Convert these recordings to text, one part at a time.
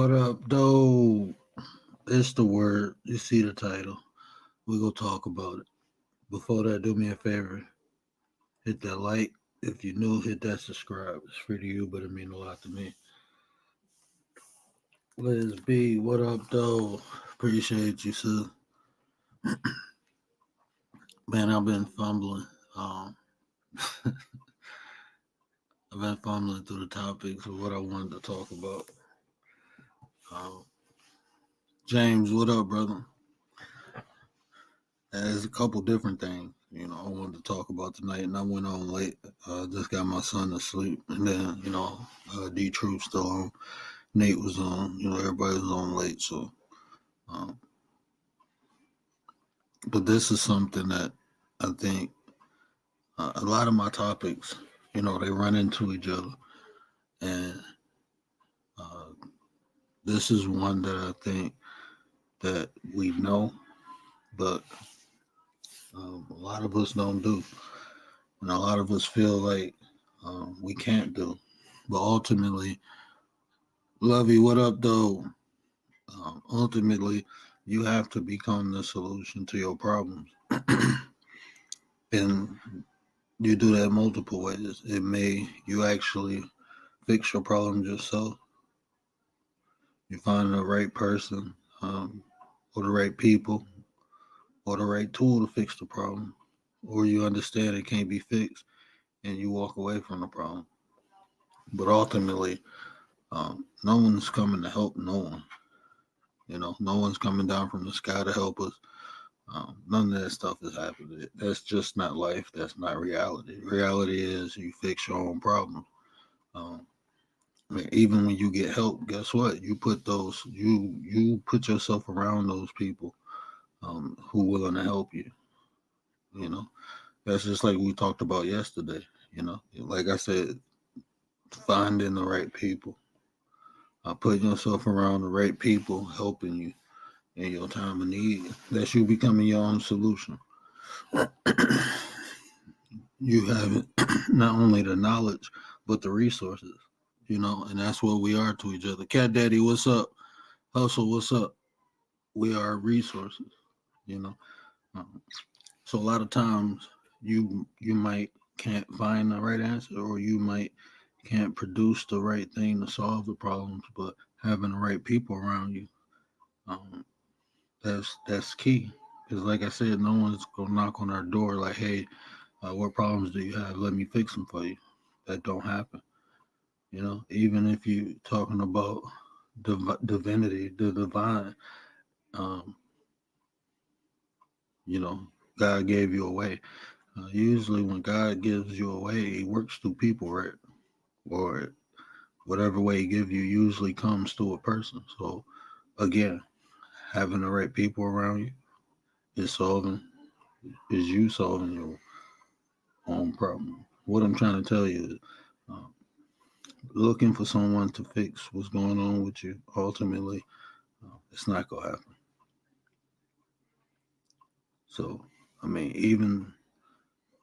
What up, though? It's the word. You see the title. We gonna talk about it. Before that, do me a favor. Hit that like. If you're new, hit that subscribe. It's free to you, but it mean a lot to me. Liz B, what up, though? Appreciate you, sir. Man, I've been fumbling. Um, I've been fumbling through the topics of what I wanted to talk about. Um, James, what up, brother? There's a couple different things, I wanted to talk about tonight, and I went on late. Just got my son to sleep, and then, D Troop still on. Nate was on. Everybody was on late. So, um, but this is something that I think a lot of my topics, they run into each other, and uh, this is one that I think that we know, but a lot of us don't do, and a lot of us feel like we can't do. But ultimately, Lovey, what up, though? Ultimately, you have to become the solution to your problems. And you do that multiple ways. It may you actually fix your problems yourself. You find the right person, or the right people, or the right tool to fix the problem, or you understand it can't be fixed and you walk away from the problem. But ultimately, no one's coming to help no one. No one's coming down from the sky to help us. None of that stuff is happening. That's just not life. That's not reality. Reality is you fix your own problems. Um, I mean, even when you get help, guess what? You put yourself around those people who willing to help you. You know, that's just like we talked about yesterday. Like I said, finding the right people, putting yourself around the right people, helping you in your time of need. That's you becoming your own solution. You have not only the knowledge but the resources. And that's what we are to each other. Cat Daddy, what's up? Hustle, what's up? We are resources. You know, um, so a lot of times you might can't find the right answer, or you might can't produce the right thing to solve the problems, but having the right people around you, um, that's key. Because like I said, no one's gonna knock on our door like, hey, what problems do you have? Let me fix them for you. That don't happen. Even if you talking about divinity, the divine, um, you know, God gave you away. Usually, when God gives you away, He works through people, right? Or whatever way He gives you usually comes through a person. So again, having the right people around you is solving is you solving your own problem. What I'm trying to tell you is, uh, looking for someone to fix what's going on with you. Ultimately, it's not gonna happen. So, I mean, even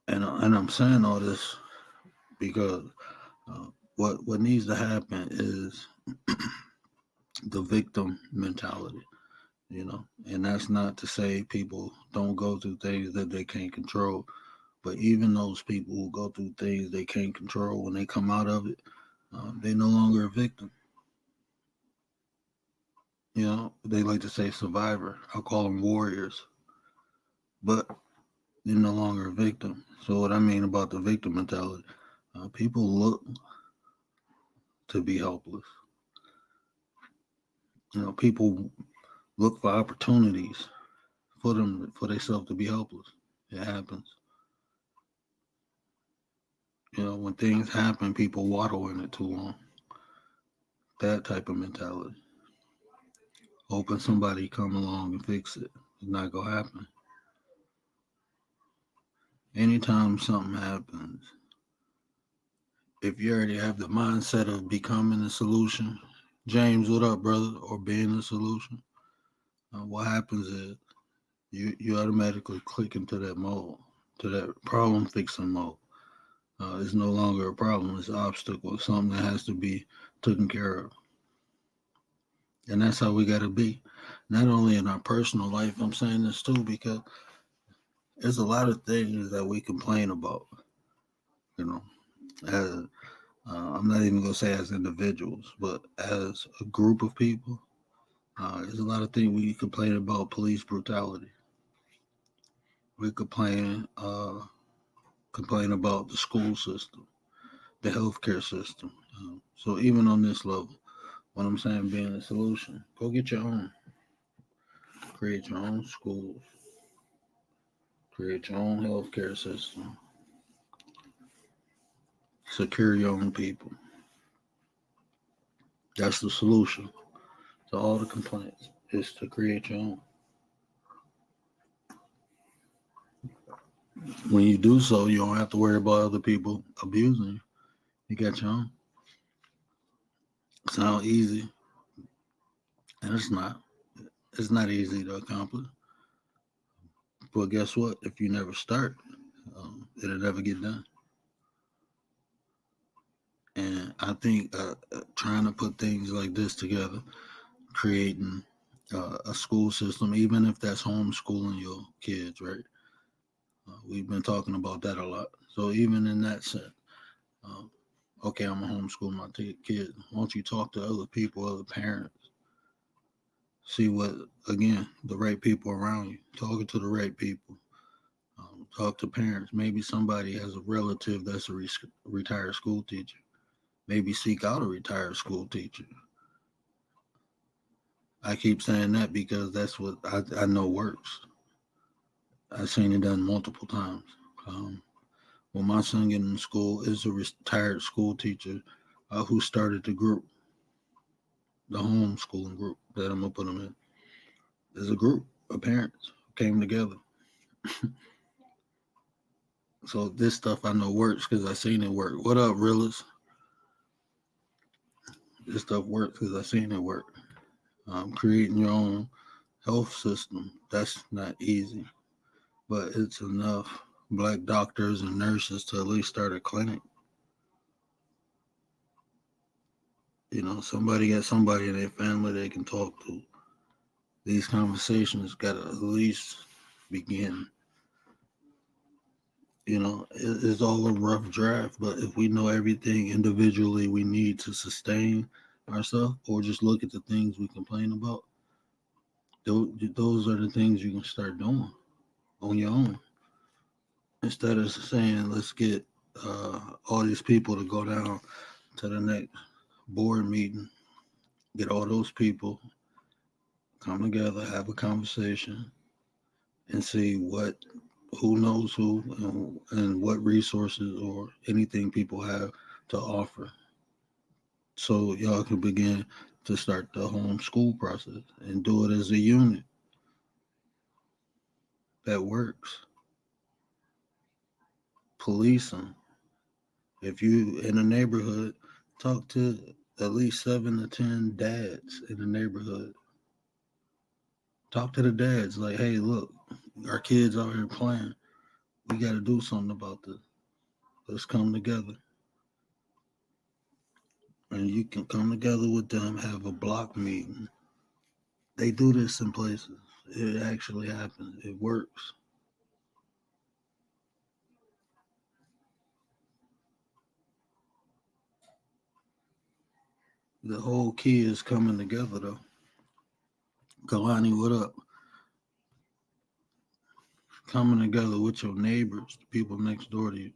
and I'm saying all this because what needs to happen is the victim mentality, and that's not to say people don't go through things that they can't control, but even those people who go through things they can't control, when they come out of it, they no longer a victim. They like to say survivor. I call them warriors, but they're no longer a victim. So what I mean about the victim mentality, people look to be helpless. People look for opportunities for themselves to be helpless. It happens. When things happen, people waddle in it too long. That type of mentality. Hoping somebody come along and fix it. It's not gonna happen. Anytime something happens, if you already have the mindset of becoming the solution, James, what up, brother? Or being the solution, what happens is you automatically click into that mode, to that problem fixing mode. It's no longer a problem; it's an obstacle. It's something that has to be taken care of. And that's how we got to be. Not only in our personal life, I'm saying this too because there's a lot of things that we complain about, you know, as I'm not even gonna say as individuals, but as a group of people. There's a lot of things we complain about police brutality. We complain about the school system, the healthcare system. So even on this level, what I'm saying being a solution, go get your own, create your own schools, create your own healthcare system, secure your own people. That's the solution to all the complaints is to create your own. When you do so, you don't have to worry about other people abusing you. You got your own. Sound easy, and it's not. It's not easy to accomplish. But guess what? If you never start, it'll never get done. And I think trying to put things like this together, creating a school system, even if that's homeschooling your kids, right? We've been talking about that a lot. So even in that sense, um, okay, I'm gonna homeschool my kids. Why don't you talk to other people, other parents, see what again the right people around you, talking to the right people. Talk to parents. Maybe somebody has a relative that's a retired school teacher. Maybe seek out a retired school teacher. I keep saying that because that's what I know works. I've seen it done multiple times. Um, when my son get in school, is a retired school teacher who started the group, the homeschooling group that I'm gonna put him in. There's a group of parents who came together. So this stuff I know works because I seen it work. What up, realist? This stuff works because I seen it work. Creating your own health system, that's not easy, but it's enough black doctors and nurses to at least start a clinic. Somebody got somebody in their family they can talk to. These conversations got to at least begin. It's all a rough draft, but if we know everything individually we need to sustain ourselves, or just look at the things we complain about, those are the things you can start doing on your own. Instead of saying, let's get all these people to go down to the next board meeting, get all those people, come together, have a conversation, and see who knows who and what resources or anything people have to offer. So y'all can begin to start the homeschool process and do it as a unit that works. Police them. If you in a neighborhood, talk to at least 7 to 10 dads in the neighborhood. Talk to the dads like, hey, look, our kids out here playing. We got to do something about this. Let's come together. And you can come together with them, have a block meeting. They do this in places. It actually happens. It works. The whole key is coming together, though. Kalani, what up? Coming together with your neighbors, the people next door to you,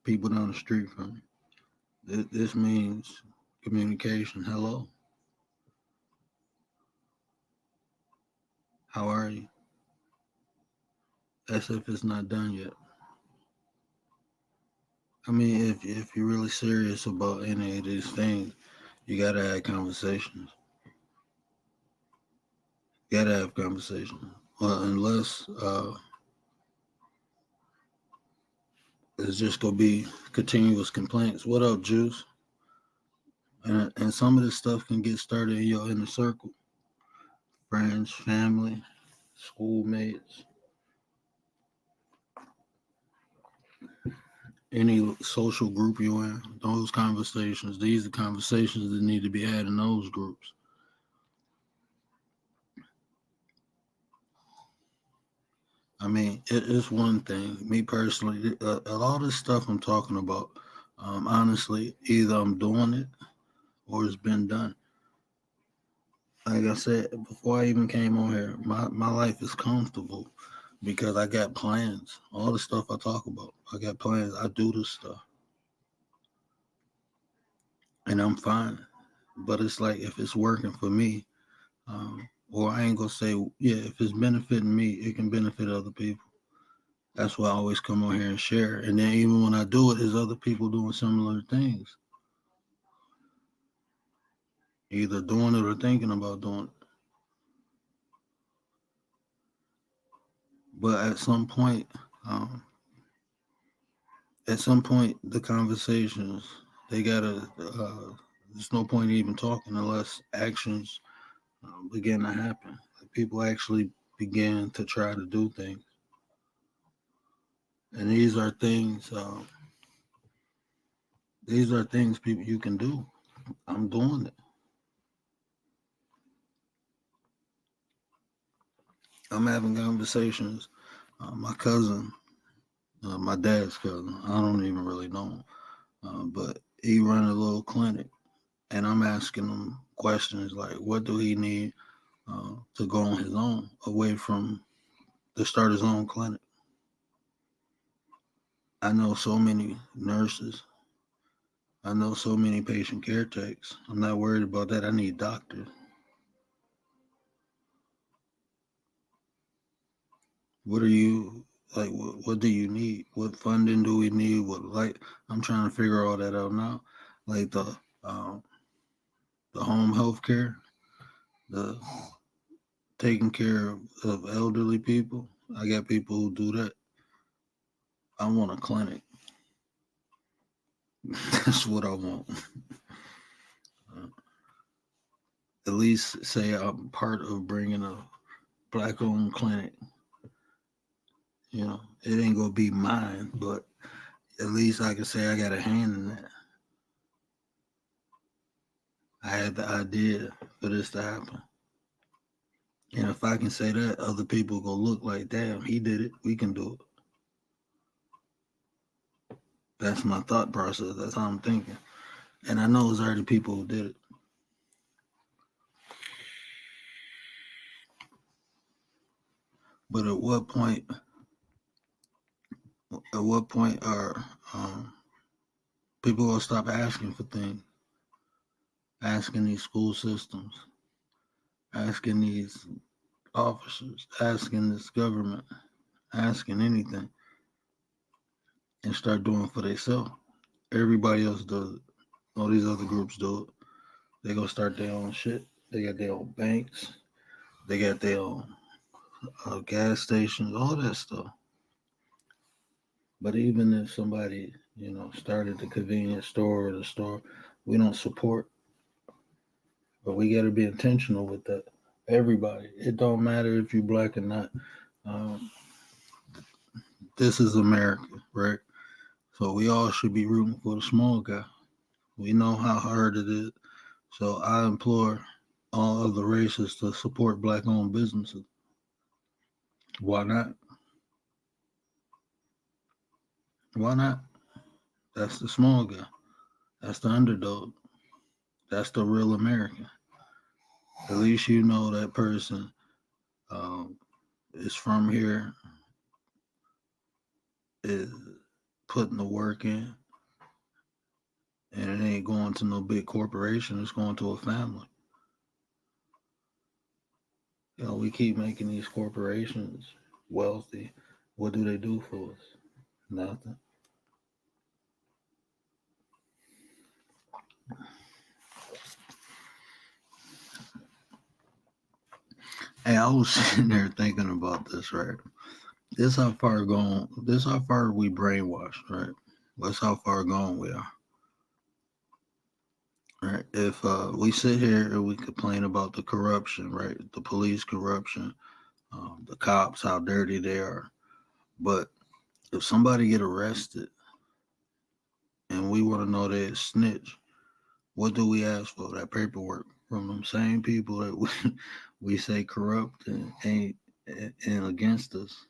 people down the street from you. This means communication. Hello. How are you? As if it's not done yet. I mean, if you're really serious about any of these things, you gotta have conversations. You gotta have conversations. Well, unless it's just gonna be continuous complaints. What up, Juice? And some of this stuff can get started in your inner circle, friends, family, schoolmates. any social group you're in, those conversations, these are conversations that need to be had in those groups. I mean, it's one thing. Me personally, a lot of stuff I'm talking about, honestly, either I'm doing it or it's been done. Like I said, before I even came on here, my life is comfortable because I got plans. All the stuff I talk about, I got plans. I do this stuff and I'm fine. But it's like if it's working for me, or I ain't gonna say, yeah, if it's benefiting me, it can benefit other people. That's why I always come on here and share. And then even when I do it, there's other people doing similar things, either doing it or thinking about doing it. But um, at some point, the conversations they gotta. There's no point in even talking unless actions begin to happen. Like people actually begin to try to do things, and these are things. These are things people you can do. I'm doing it. I'm having conversations. My cousin, my dad's cousin, I don't even really know him, but he run a little clinic, and I'm asking him questions like, what do he need to go on his own, away from to start his own clinic? I know so many nurses. I know so many patient care techs. I'm not worried about that. I need doctors. What are you like? What do you need? What funding do we need? What like? I'm trying to figure all that out now. Like um, the home health care, the taking care of elderly people. I got people who do that. I want a clinic. That's what I want. Uh, at least say I'm part of bringing a black-owned clinic. You know, it ain't gonna be mine, but at least I can say I got a hand in that. I had the idea for this to happen. And if I can say that, other people go look like, damn, he did it. We can do it. That's my thought process. That's how I'm thinking. And I know there's already people who did it. But at what point are people gonna stop asking for things, asking these school systems, asking these officers, asking this government, asking anything, and start doing for themselves? Everybody else does it. All these other groups do it. They gonna start their own shit. They got their own banks. They got their own gas stations, all that stuff. But even if somebody, started the convenience store or the store, we don't support. But we got to be intentional with that. Everybody. It don't matter if you black or not. Um, this is America, right? So we all should be rooting for the small guy. We know how hard it is. So I implore all other races to support black-owned businesses. Why not? Why not? That's the small guy. That's the underdog. That's the real American. At least you know that person um, is from here, is putting the work in, and it ain't going to no big corporation. It's going to a family. We keep making these corporations wealthy. What do they do for us? Nothing. Hey, I was sitting there thinking about this, right? This how far gone. This how far we brainwashed, right? That's how far gone we are. Right. If we sit here and we complain about the corruption, right? The police corruption, the cops, how dirty they are. But if somebody get arrested and we want to know that snitch. What do we ask for? That paperwork from them same people that we say corrupt and ain't and against us.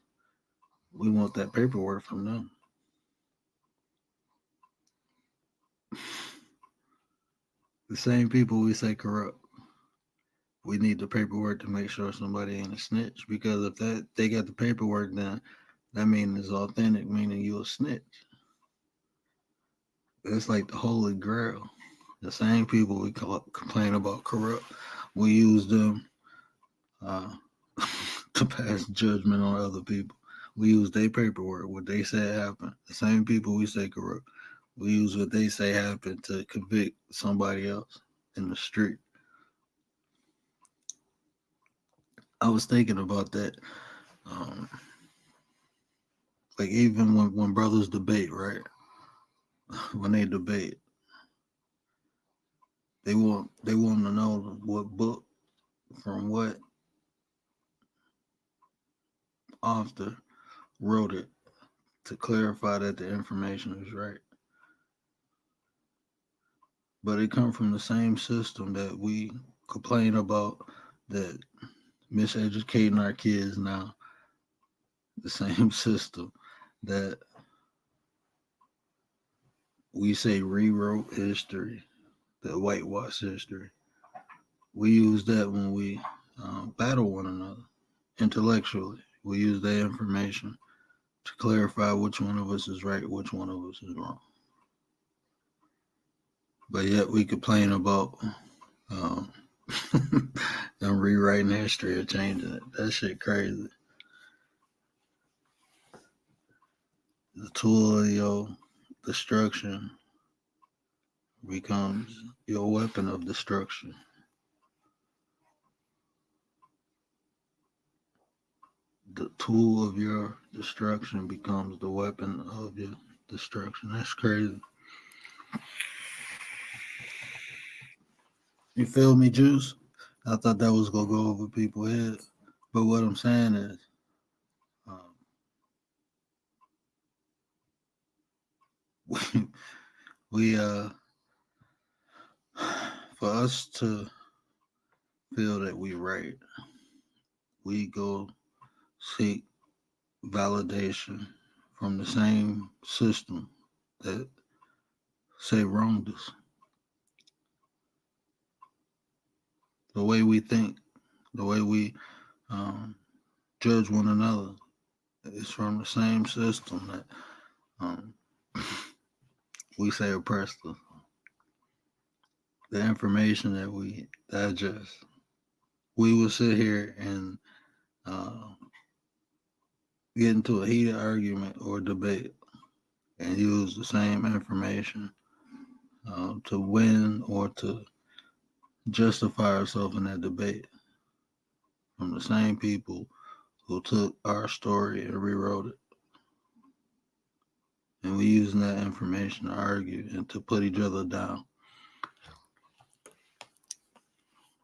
We want that paperwork from them. The same people we say corrupt. We need the paperwork to make sure somebody ain't a snitch. Because if that they got the paperwork, then that means it's authentic, meaning you a snitch. It's like the holy grail. The same people we complain about corrupt, we use them uh, to pass judgment on other people. We use their paperwork, what they say happened. The same people we say corrupt, we use what they say happened to convict somebody else in the street. I was thinking about that. Um, like even when brothers debate, right? When they debate, they want to know what book from what author wrote it to clarify that the information is right. But it comes from the same system that we complain about that miseducating our kids now. The same system that we say rewrote history, that whitewash history. We use that when we battle one another intellectually. We use that information to clarify which one of us is right, which one of us is wrong. But yet we complain about um, them rewriting history or changing it. That shit crazy. The tool of your destruction becomes your weapon of destruction. The tool of your destruction becomes the weapon of your destruction. That's crazy. You feel me, Juice? I thought that was gonna go over people's head, but what I'm saying is, um, we, we for us to feel that we right, we go seek validation from the same system that say wronged us. The way we think, the way we um, judge one another is from the same system that um, we say oppressed us. The information that we digest, we will sit here and uh, get into a heated argument or debate and use the same information to win or to justify ourselves in that debate from the same people who took our story and rewrote it. And we using that information to argue and to put each other down.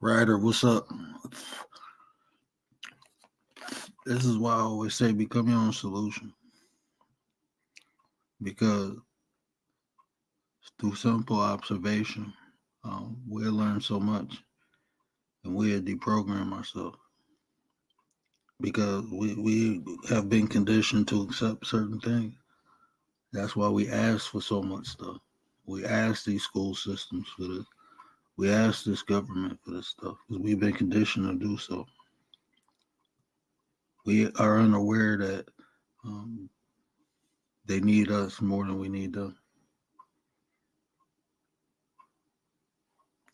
Ryder, what's up? This is why I always say become your own solution. Because through simple observation, we'll learn so much and we'll deprogram ourselves. Because we have been conditioned to accept certain things. That's why we ask for so much stuff. We ask these school systems for this. We ask this government for this stuff because we've been conditioned to do so. We are unaware that um, they need us more than we need them.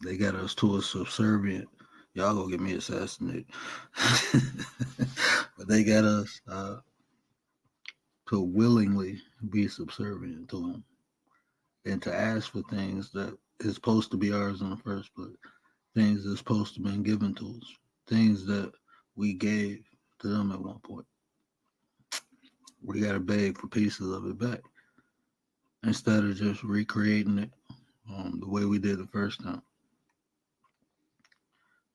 They got us to a subservient. Y'all gonna get me assassinated. But they got us to willingly be subservient to them and to ask for things that is supposed to be ours in the first place. Things that's supposed to have been given to us. Things that we gave to them at one point. We gotta beg for pieces of it back instead of just recreating it the way we did the first time.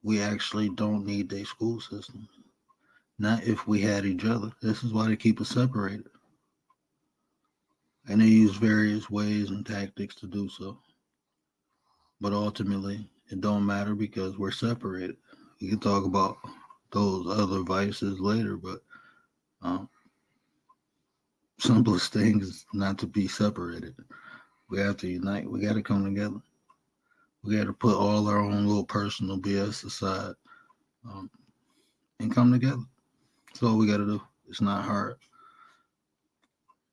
We actually don't need their school system. Not if we had each other. This is why they keep us separated. And they use various ways and tactics to do so. But ultimately, it don't matter because we're separated. We can talk about those other vices later, but um, simplest thing is not to be separated. We have to unite. We got to come together. We got to put all our own little personal BS aside um, and come together. That's all we got to do. It's not hard.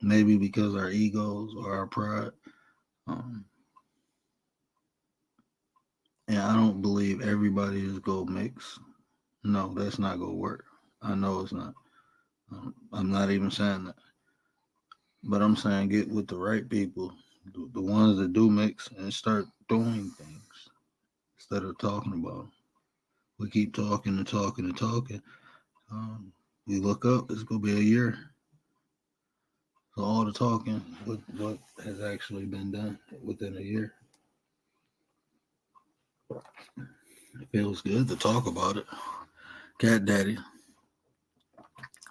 Maybe because our egos or our pride. Um, and I don't believe everybody is going to mix. No, that's not going to work. I know it's not. I'm not even saying that. But I'm saying get with the right people, the ones that do mix, and start doing things instead of talking about them. We keep talking and talking and talking. We look up, it's going to be a year. So all the talking, what has actually been done within a year? It feels good to talk about it. Cat Daddy,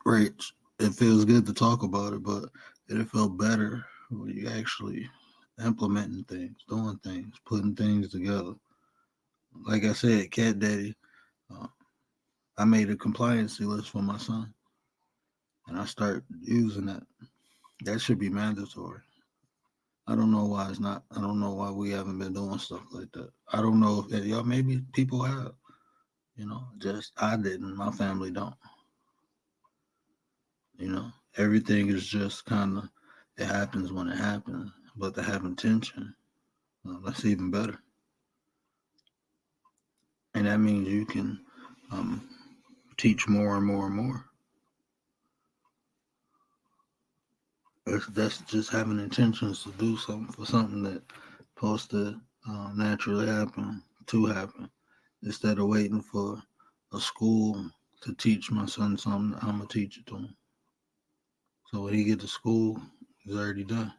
Rich. It feels good to talk about it, but it'll feel better when you actually implementing things, doing things, putting things together. Like I said, Cat Daddy, uh, I made a compliancy list for my son, and I start using that. That should be mandatory. I don't know why it's not. I don't know why we haven't been doing stuff like that. I don't know if y'all maybe people have. Just I didn't. My family don't. Everything is just kind of it happens when it happens. But to have intention, that's even better. And that means you can um, teach more and more and more. That's just having intentions to do something for something that supposed to naturally happen to happen instead of waiting for a school to teach my son something. I'm gonna teach it to him. So when he get to school, he's already done.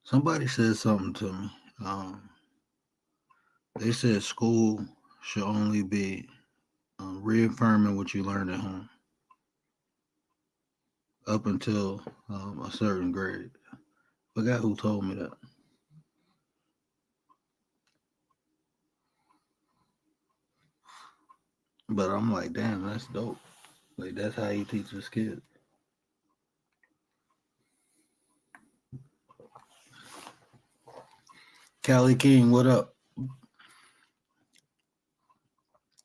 Somebody said something to me. Um, they said school should only be reaffirming what you learned at home up until a certain grade. Forgot who told me that. But I'm like, damn, that's dope. Like that's how he teaches kids. Callie King, what up?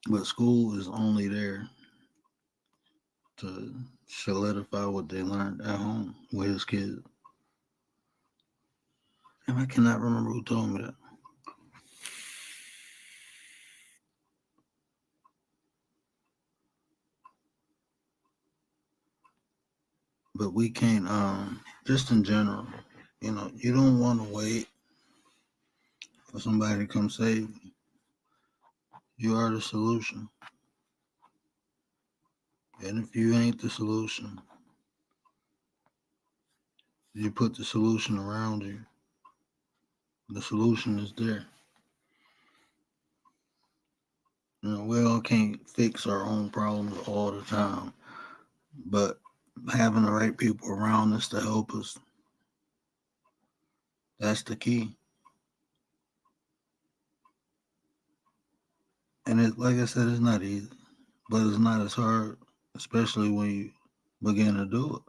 But school is only there to solidify what they learned at home with his kids. And I cannot remember who told me that. But we can't just in general, you don't want to wait for somebody to come save you. You are the solution. And if you ain't the solution, you put the solution around you. The solution is there. We all can't fix our own problems all the time, but having the right people around us to help us, that's the key. And like I said, it's not easy, but it's not as hard, especially when you begin to do it.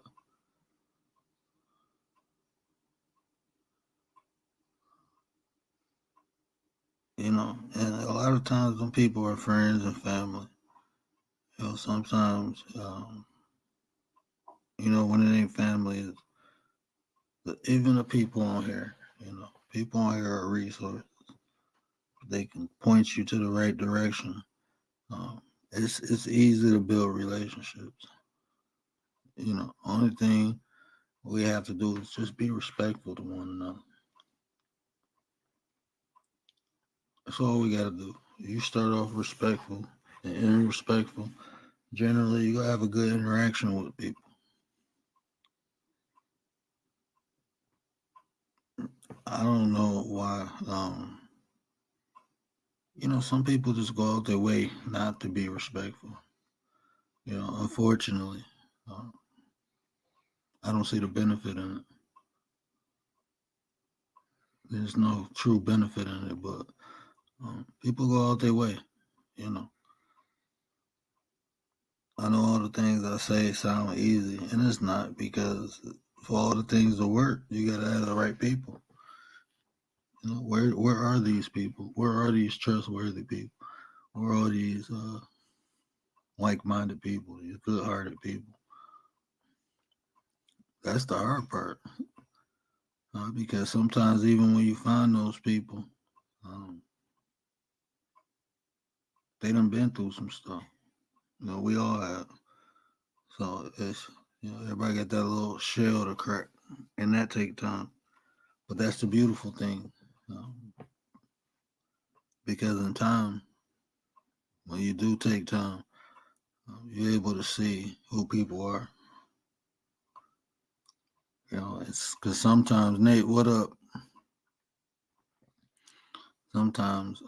And a lot of times when people are friends and family, sometimes, when it ain't family, even the people on here, people on here are a resource. They can point you to the right direction. It's easy to build relationships. Only thing we have to do is just be respectful to one another. That's all we got to do. You start off respectful and end respectful. Generally, you gonna have a good interaction with people. I don't know why. Some people just go out their way not to be respectful. Unfortunately, uh, I don't see the benefit in it. There's no true benefit in it, but people go out their way, you know. I know all the things I say sound easy, and it's not, because for all the things to work, you gotta have the right people. You know, where are these people? Where are these trustworthy people? Where are these like-minded people? These good-hearted people? That's the hard part, because sometimes even when you find those people, um, they done been through some stuff. You know, we all have. So it's, everybody got that little shell to crack, and that take time. But that's the beautiful thing, um, because in time, when you do take time, you're able to see who people are. It's because sometimes, Nate, what up? Sometimes,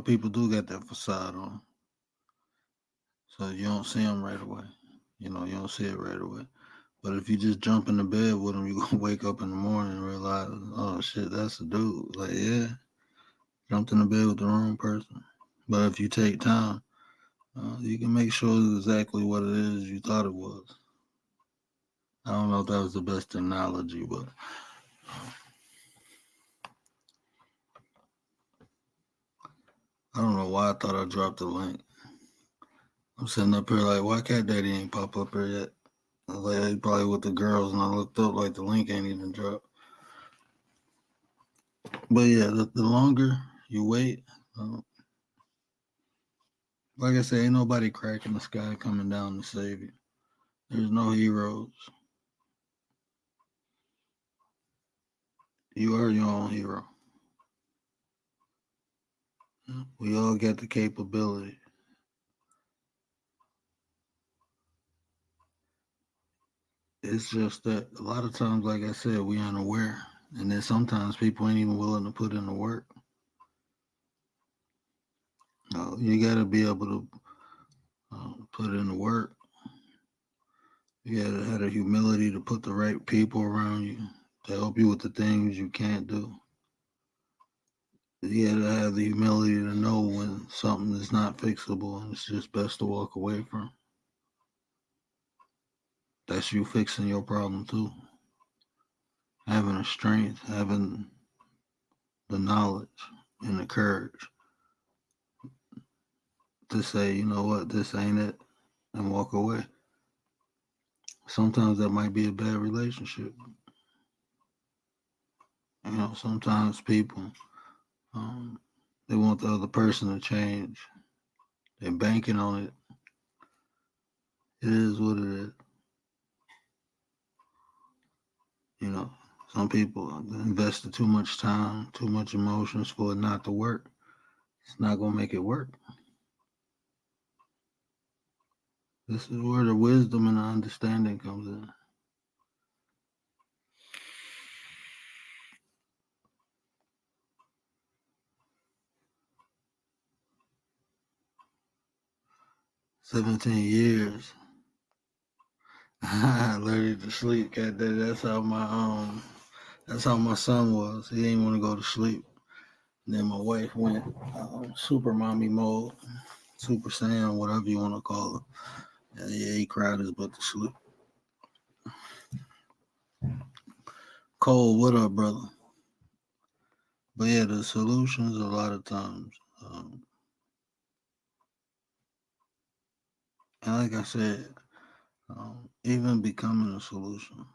people do get that facade on, so you don't see them right away. You don't see it right away. But if you just jump into bed with them, you're gonna wake up in the morning and realize, oh shit, that's a dude. Like, yeah, jumped in the bed with the wrong person. But if you take time, you can make sure it's exactly what it is you thought it was. I don't know if that was the best analogy, but I don't know why I thought I dropped the link. I'm sitting up here like, why Cat Daddy ain't pop up here yet? I was like, he probably with the girls, and I looked up like the link ain't even dropped. But yeah, the longer you wait, like I said, ain't nobody cracking the sky coming down to save you. There's no heroes. You are your own hero. We all get the capability. It's just that a lot of times, like I said, we unaware. And then sometimes people ain't even willing to put in the work. You got to be able to put in the work. You got to have the humility to put the right people around you to help you with the things you can't do. You got to have the humility to know when something is not fixable and it's just best to walk away from. That's you fixing your problem too. Having the strength, having the knowledge and the courage to say, you know what, this ain't it, and walk away. Sometimes that might be a bad relationship. Sometimes people, um, they want the other person to change. They're banking on it. It is what it is. You know, some people invested too much time, too much emotions for it not to work. It's not going to make it work. This is where the wisdom and the understanding comes in. $17 years. I learned to sleep. That's how my son was. He didn't want to go to sleep. And then my wife went super mommy mode, super saiyan, whatever you want to call it. Yeah, he cried his butt to sleep. Cole, what up, brother? But yeah, the solutions a lot of times, and like I said, even becoming a solution.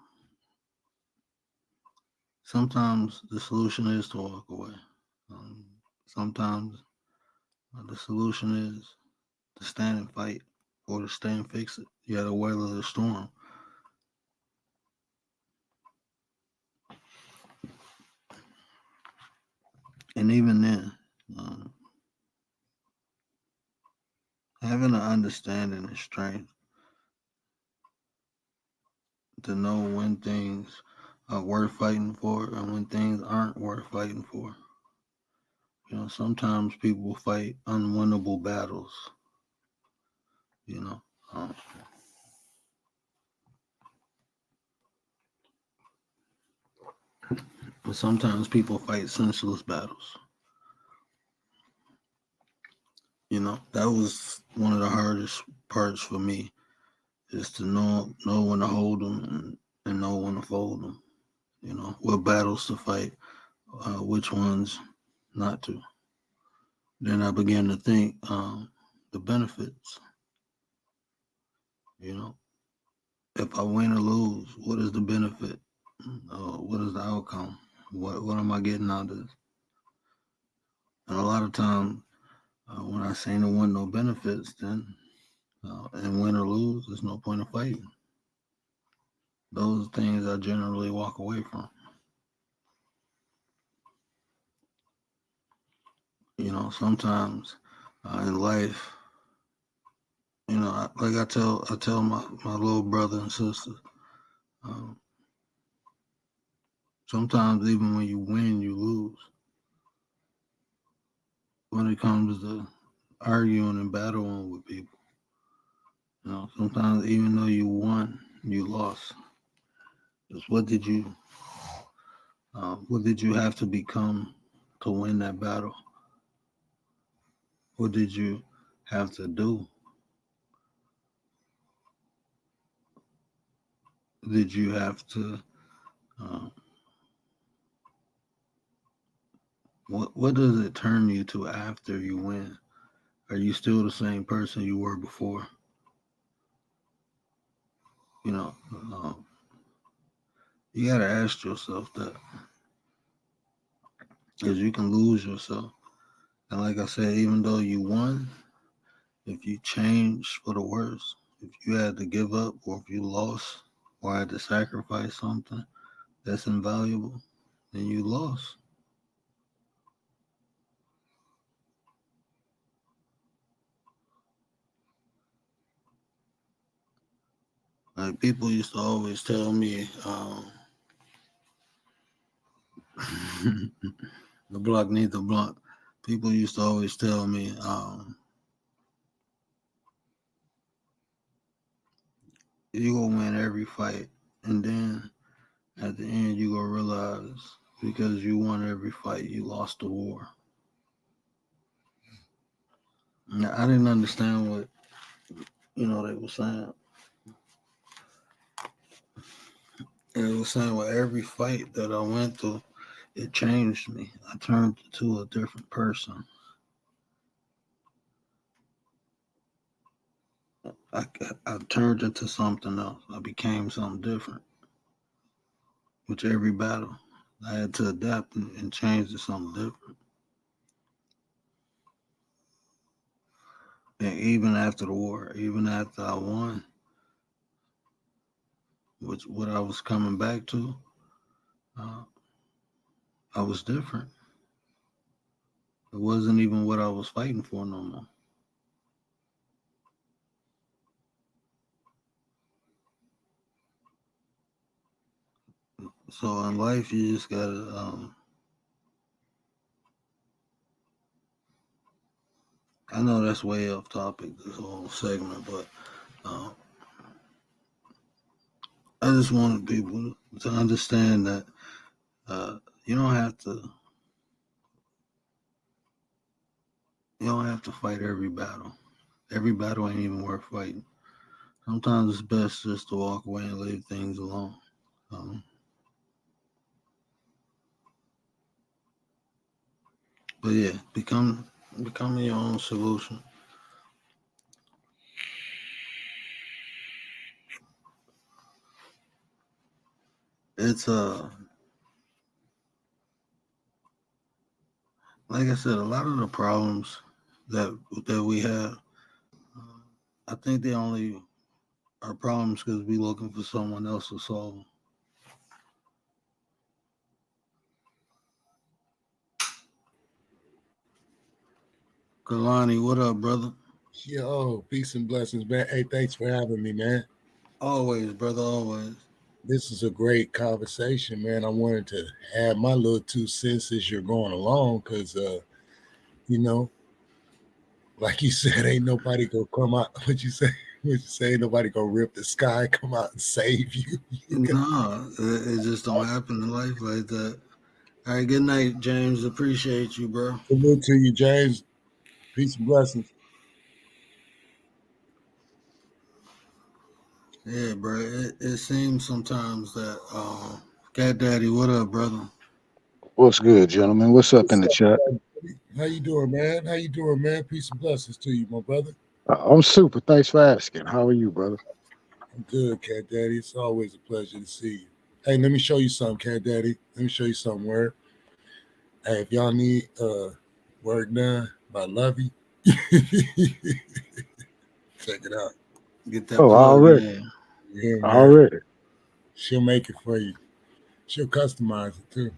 Sometimes the solution is to walk away. Sometimes the solution is to stand and fight or to stand and fix it. You got to weather the storm. And even then, um, having an understanding and strength to know when things are worth fighting for and when things aren't worth fighting for. Sometimes people fight unwinnable battles. You know, um, But sometimes people fight senseless battles. That was one of the hardest parts for me, is to know when to hold them and know when to fold them. What battles to fight, which ones not to. Then I began to think the benefits. You know, if I win or lose, what is the benefit? What is the outcome? What am I getting out of this? And a lot of times, when I say there wasn't no benefits, then and win or lose, there's no point of fighting. Those things I generally walk away from. Sometimes in life, like I tell my little brother and sister, um, sometimes even when you win, you lose. When it comes to arguing and battling with people, sometimes even though you won, you lost. Just what did you have to become to win that battle? What did you have to do? Did you have to? Uh, what does it turn you to after you win? Are you still the same person you were before? You know, you got to ask yourself that, because you can lose yourself. And like I said, even though you won, if you change for the worse, if you had to give up, or if you lost, or had to sacrifice something that's invaluable, then you lost. Like people used to always tell me, the block needs a blunt. People used to always tell me, you gonna win every fight, and then at the end you gonna realize because you won every fight, you lost the war. Now, I didn't understand what they were saying. And it was saying with every fight that I went through, it changed me. I turned into a different person. I, I turned into something else. I became something different. With every battle, I had to adapt and change to something different. And even after the war, even after I won, which what I was coming back to, uh, I was different. It wasn't even what I was fighting for no more. So in life, you just gotta. I know that's way off topic, this whole segment, but uh, I just wanted people to understand that you don't have to. You don't have to fight every battle. Every battle ain't even worth fighting. Sometimes it's best just to walk away and leave things alone. Um, but yeah, becoming your own solution. It's like I said, a lot of the problems that we have, uh, I think they only are problems because we looking for someone else to solve them. Kalani, what up, brother? Yo, peace and blessings, man. Hey, thanks for having me, man. Always, brother, always. This is a great conversation, man. I wanted to add my little 2 cents as you're going along, because, you know, like you said, ain't nobody gonna come out. What you say? What you say? Ain't nobody gonna rip the sky, come out and save you. You got Nah, it just don't happen in life like that. All right, good night, James. Appreciate you, bro. Salute to you, James. Peace and blessings. Yeah, bro. It seems sometimes that Cat Daddy, what up, brother? What's good, gentlemen? What's up in What's the up, chat? buddy? How you doing, man? How you doing, man? Peace and blessings to you, my brother. I'm super. Thanks for asking. How are you, brother? I'm good, Cat Daddy. It's always a pleasure to see you. Hey, let me show you something, Cat Daddy. Let me show you something. Word. Hey, if y'all need work done by Lovey, check it out. Get that Oh, plug already, in. Yeah, man. already. She'll make it for you. She'll customize it too.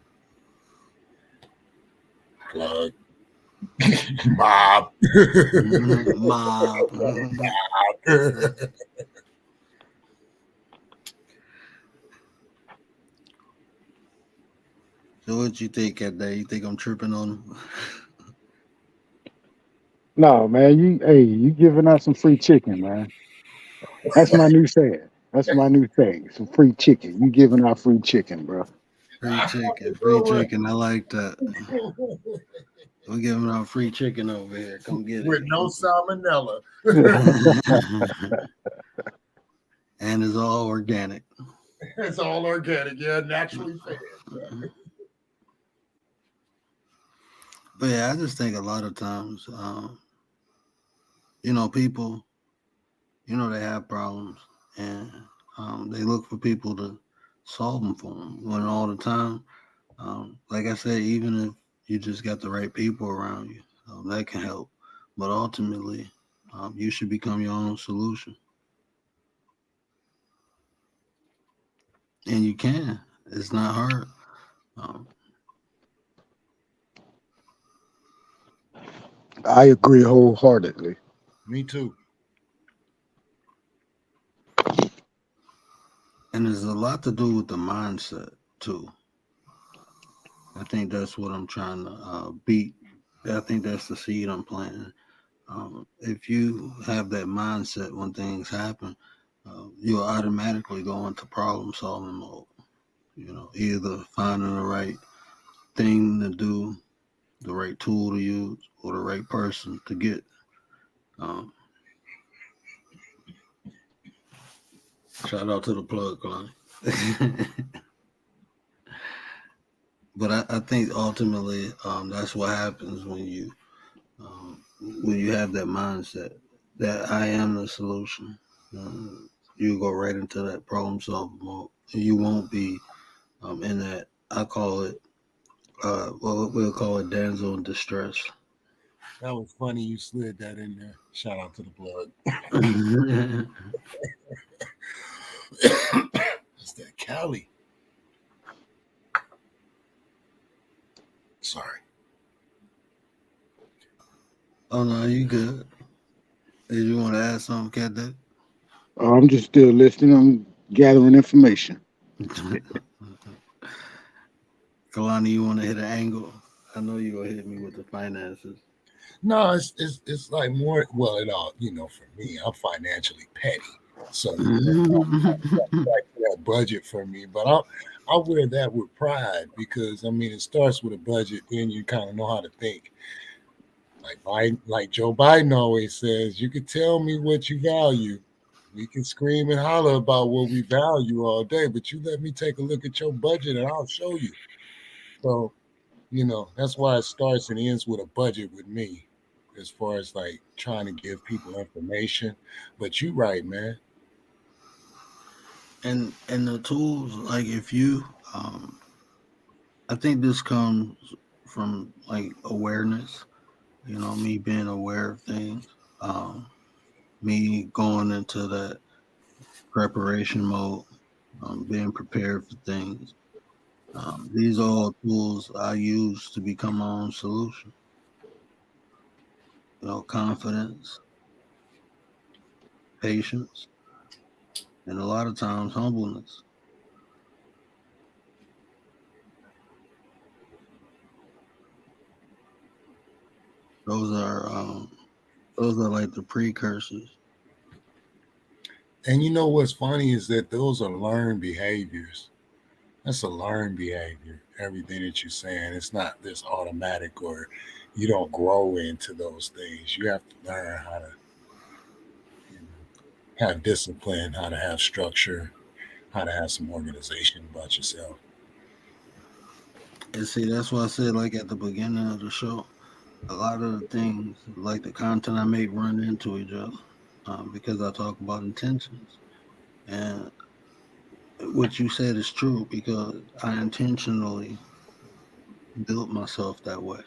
Plug. Mob. Mob. So what you think, Cat Daddy? You think I'm tripping on him? No, man. You giving out some free chicken, man. That's my new saying. That's my new thing. Some free chicken. You giving out free chicken, bro. Free chicken, free chicken. I like that. We're giving out free chicken over here. Come get With no salmonella. it. And it's all organic. It's all organic, yeah, naturally fed. But yeah, I just think a lot of times, people, they have problems and they look for people to solve them for them. When all the time, like I said, even if you just got the right people around you, that can help. But ultimately, you should become your own solution. And you can. It's not hard. Um, I agree wholeheartedly. Me too. and there's a lot to do with the mindset, too. I think that's what I'm trying to beat. I think that's the seed I'm planting. If you have that mindset when things happen, you'll automatically go into problem solving mode. Either finding the right thing to do, the right tool to use, or the right person to get. Um, Shout out to the plug, Kalani. But I think ultimately that's what happens when you have that mindset that I am the solution. You go right into that problem solving mode. You won't be in that. I call it. We'll call it damsel in distress. That was funny you slid that in there. Shout out to the plug. It's that Cali. Sorry. Oh no, you good? Did you want to add something, Cat? That I'm just still listening. I'm gathering information. Kalani, you want to hit an angle? I know you gonna hit me with the finances. No, it's like more. Well, it all for me, I'm financially petty, so like that budget for me. But I wear that with pride because I mean it starts with a budget, then you kind of know how to think. Like Joe Biden always says, you can tell me what you value. We can scream and holler about what we value all day, but you let me take a look at your budget and I'll show you. So, that's why it starts and ends with a budget with me, as far as like trying to give people information. But you right, man. And the tools, like if you, I think this comes from like awareness. Me being aware of things. Um, Me going into that preparation mode, being prepared for things. These are all tools I use to become my own solution. Confidence, patience, and a lot of times humbleness. Those are um, those are like the precursors. And you know what's funny is that those are learned behaviors. That's a learned behavior. Everything that you're saying, it's not this automatic, or you don't grow into those things. You have to learn how to, you know, have discipline, how to have structure, how to have some organization about yourself. And see, that's why I said, like at the beginning of the show, a lot of the things, like the content I make, run into each other because I talk about intentions. And what you said is true because I intentionally built myself that way.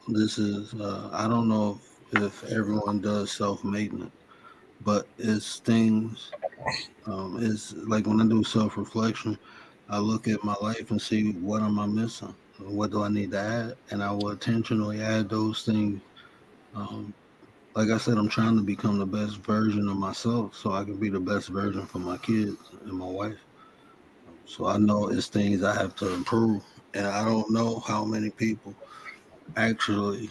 This is, I don't know if everyone does self maintenance, but it's things, it's like when I do self reflection, I look at my life and see what am I missing? What do I need to add? And I will intentionally add those things. Um, like I said, I'm trying to become the best version of myself so I can be the best version for my kids and my wife. So I know it's things I have to improve. And I don't know how many people actually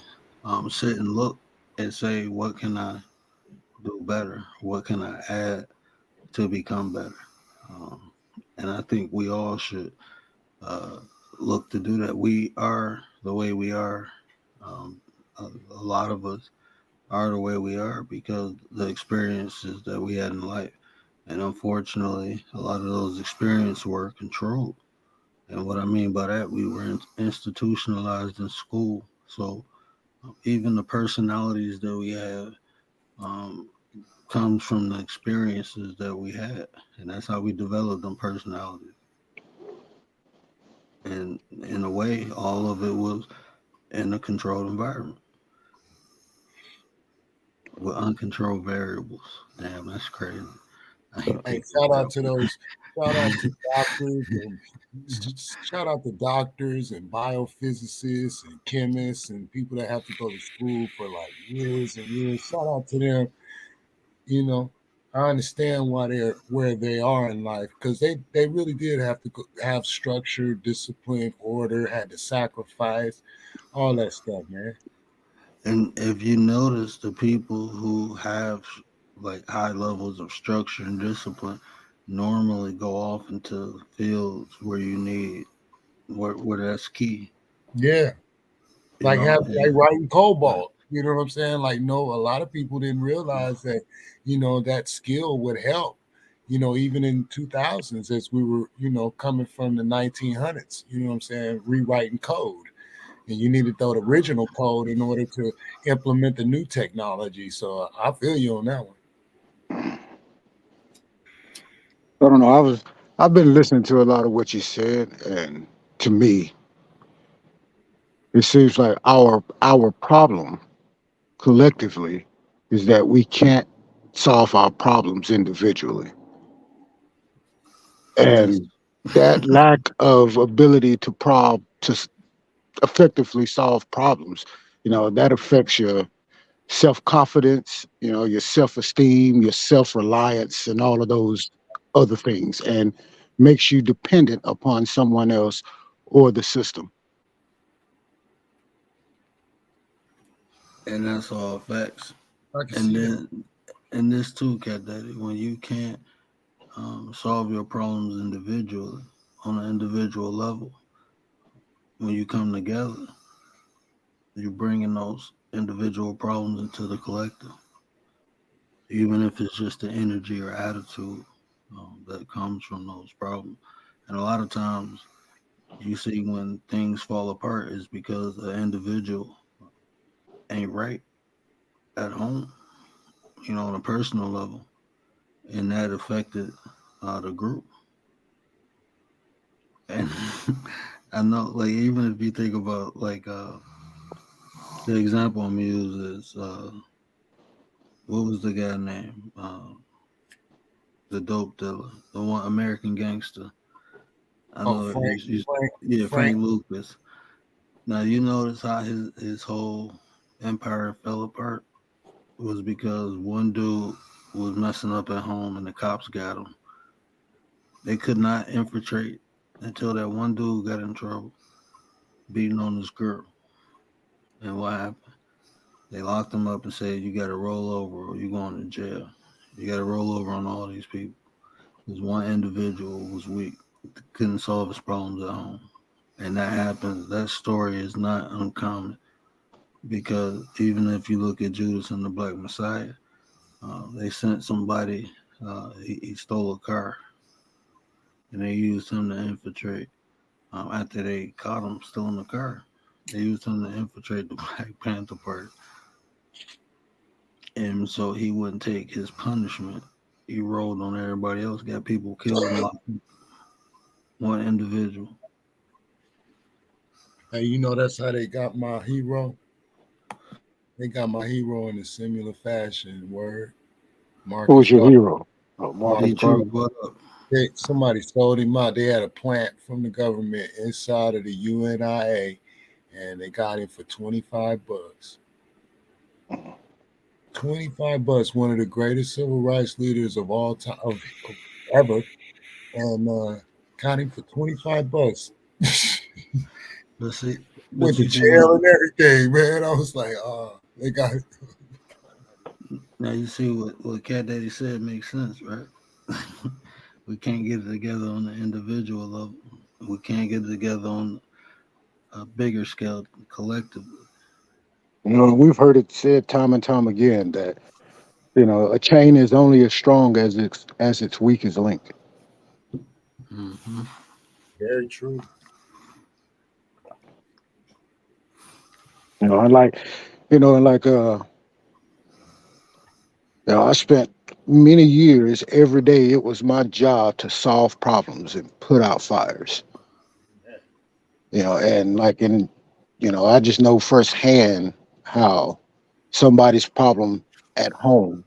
sit and look and say, what can I do better? What can I add to become better? Um, and I think we all should uh, look to do that. We are the way we are. A lot of us are the way we are because the experiences that we had in life. And unfortunately, a lot of those experiences were controlled. And what I mean by that, we were institutionalized in school. So even the personalities that we have um, comes from the experiences that we had. And that's how we developed them personalities. And in a way, all of it was in a controlled environment with uncontrolled variables. Damn, that's crazy. I ain't Hey, think of that. shout out to doctors, and shout out to doctors and biophysicists and chemists and people that have to go to school for like years and years. Shout out to them. You know, I understand why they're where they are in life, because they really did have to have structure, discipline, order, had to sacrifice, all that stuff, man. And if you notice, the people who have like high levels of structure and discipline normally go off into fields where you need where that's key. Yeah, You know, like and writing cobalt. You know what I'm saying? Like, no, a lot of people didn't realize that, that skill would help. Even in 2000s, as we were, coming from the 1900s. You know what I'm saying? Rewriting code, and you needed the original code in order to implement the new technology. So I feel you on that one. I don't know. I've been listening to a lot of what you said, and to me, it seems like our problem collectively is that we can't solve our problems individually. that's And that lack of ability to effectively solve problems, that affects your self-confidence, your self-esteem, your self-reliance, and all of those other things, and makes you dependent upon someone else or the system. and that's all facts. I can And see that. then and this too, Cat Daddy, when you can't solve your problems individually on an individual level, when you come together, you bringing those individual problems into the collective, even if it's just the energy or attitude that comes from those problems. And a lot of times, you see when things fall apart is because an individual ain't right at home, on a personal level, and that affected the group. And I know, like, even if you think about like the example I'm using is what was the guy name? The dope dealer, the one American gangster. I Oh, know he's yeah, Frank. Frank Lucas. Now you notice how his whole empire fell apart was because one dude was messing up at home and the cops got him. They could not infiltrate until that one dude got in trouble, beating on this girl. And what happened? They locked him up and said, "You got to roll over, or you're going to jail. You got to roll over on all these people." Because one individual was weak, couldn't solve his problems at home. And that happens. That story is not uncommon because even if you look at Judas and the Black Messiah, they sent somebody, he stole a car and they used him to infiltrate. After they caught him stealing the car, they used him to infiltrate the Black Panther Party. And so he wouldn't take his punishment. He rolled on everybody else, got people killed, and locked one individual. Hey, you know that's how they got my hero. They got my hero in a similar fashion. Word, Who was Marcus your Garvey. hero? Oh, Marcus Detroit, Garvey. what up? Somebody sold him out. They had a plant from the government inside of the UNIA, and they got him for $25. 25 bucks. One of the greatest civil rights leaders of all time, of ever, and got him for $25. But see, Went but to you see jail what and everything, man. I was like, they got now you see what Cat Daddy said makes sense, right? We can't get it together on the individual level. We can't get it together on a bigger scale collectively. You know, we've heard it said time and time again that a chain is only as strong as its weakest link. Mm-hmm. very true. You know, and like, and like, I spent many years every day. It was my job to solve problems and put out fires. And like I just know firsthand how somebody's problem at home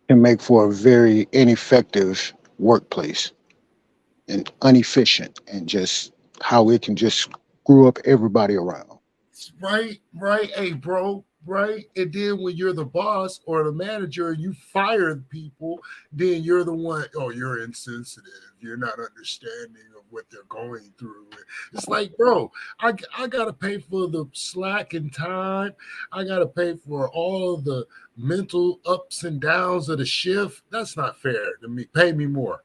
can make for a very ineffective workplace and inefficient, and just how it can just screw up everybody around. Right, right. Hey, bro, right. And then when you're the boss or the manager, you fire people, then you're the one, oh, you're insensitive. You're not understanding of what they're going through. It's like, bro, I got to pay for the slack and time. I got to pay for all of the mental ups and downs of the shift. That's not fair to me. Pay me more.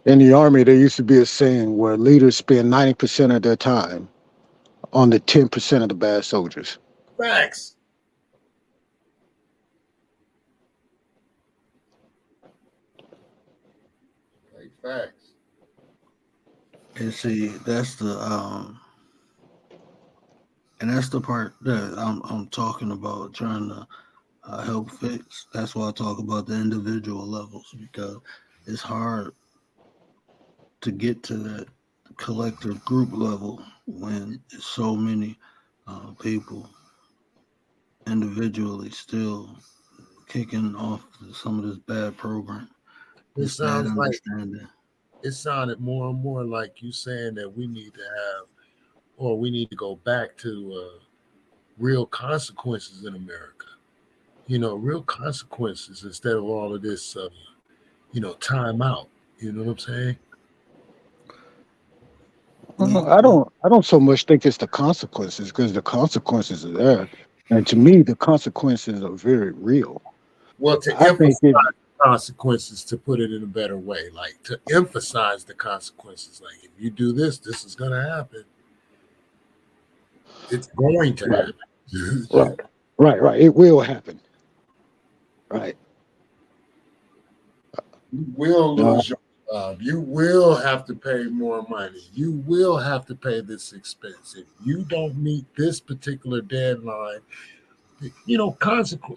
In the army, there used to be a saying where leaders spend 90% of their time on the 10% of the bad soldiers. Facts. Like, facts. And see, that's the part that I'm talking about trying to help fix. That's why I talk about the individual levels because it's hard to get to that collective group level when it's so many people individually still kicking off some of this bad program, It this bad sounds like understanding. it sounded more and more like you saying that we need to have, or we need to go back to real consequences in America. Real consequences instead of all of this, time out. You know what I'm saying? Well, I don't so much think it's the consequences, because the consequences are there, and to me, the consequences are very real. Well, to I think emphasize it. consequences, to put it in a better way, like to emphasize the consequences. Like if you do this, this is going to happen. It's going to Right, happen. right, right. It will happen. Right. You will Uh, lose your job. You will have to pay more money. You will have to pay this expense. If you don't meet this particular deadline,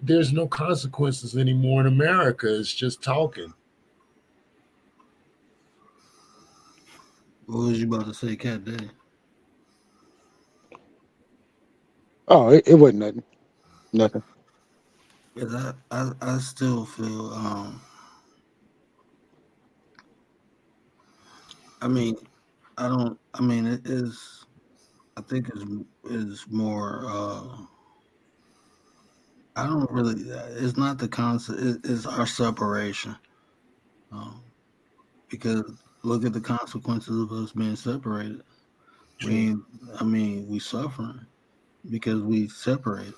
there's no consequences anymore in America. It's just talking. what was you about to say, Cat Daddy? oh, it wasn't nothing. Nothing. Because I still feel, I mean, I mean, it is, I think is more, I don't really, it's not the concept, it's our separation. Um, because look at the consequences of us being separated. We True. ain't, I mean, we suffering because we separate.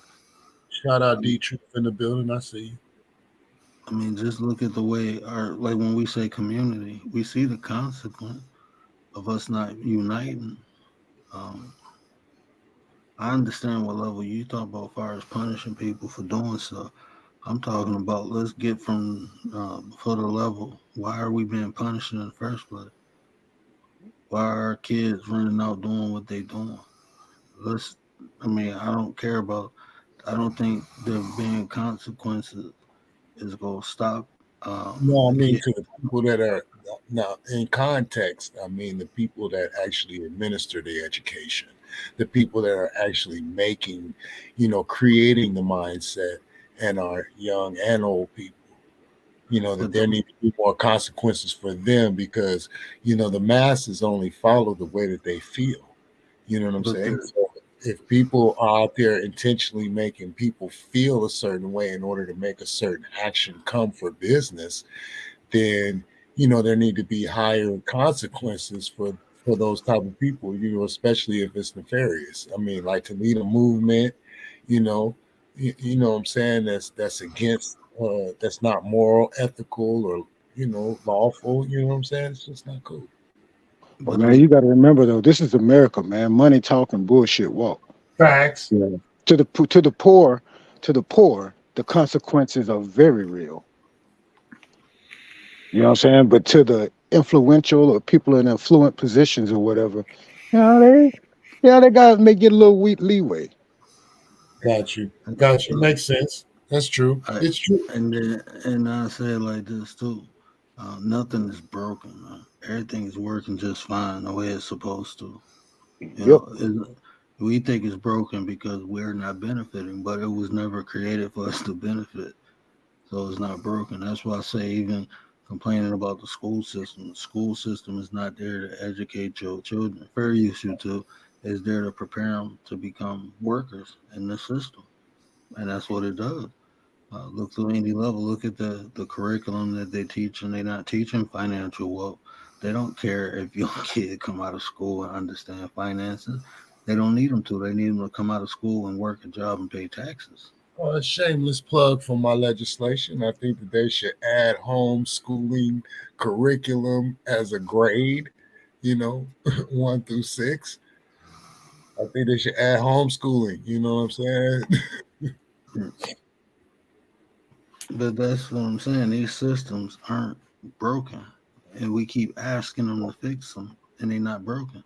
Shout out Um, D Truth in the building. I see you. I I mean, just look at the way like when we say community, we see the consequence of us not uniting. Um, I understand what level you talk about, as far as punishing people for doing so. I'm talking about let's get from for the level. Why are we being punished in the first place? Why are our kids running out doing what they doing? Let's. I mean, I don't care about. I don't think there being consequences is gonna stop No, I the mean kid. to the people that are now in context. I mean the people that actually administer the education, the people that are actually making, creating the mindset, and are young and old people. That But there need to be more consequences for them because the masses only follow the way that they feel. You know what I'm but saying? the, So if people are out there intentionally making people feel a certain way in order to make a certain action come for business, then there need to be higher consequences for those type of people. Especially if it's nefarious. I mean, like to lead a movement, you know, you know what I'm saying? That's against that's not moral, ethical, or lawful. You know what I'm saying? It's just not cool. Well, but man, you got to remember though, this is America, man. Money talking, bullshit walk. Facts. Yeah. To the poor, the consequences are very real. You know what I'm saying? But to the influential or people in affluent positions or whatever, they guys may get a little weak leeway. Got you. Got you. Makes sense. That's true. I It's true. and I say it like this too. Nothing is broken, man. Everything is working just fine the way it's supposed to. You Yep. know, we think it's broken because we're not benefiting, but it was never created for us to benefit. So it's not broken. That's why I say even complaining about the school system is not there to educate your children. Fair use you to is there to prepare them to become workers in the system, and that's what it does. Look through any level. Look at the curriculum that they teach, and they're not teaching financial wealth. They don't care if your kid come out of school and understand finances. They don't need them to. They need them to come out of school and work a job and pay taxes. A shameless plug for my legislation. I think that they should add homeschooling curriculum as a grade, you know, 1 through 6. I think they should add homeschooling. You know what I'm saying? But that's what I'm saying. These systems aren't broken, and we keep asking them to fix them, and they're not broken.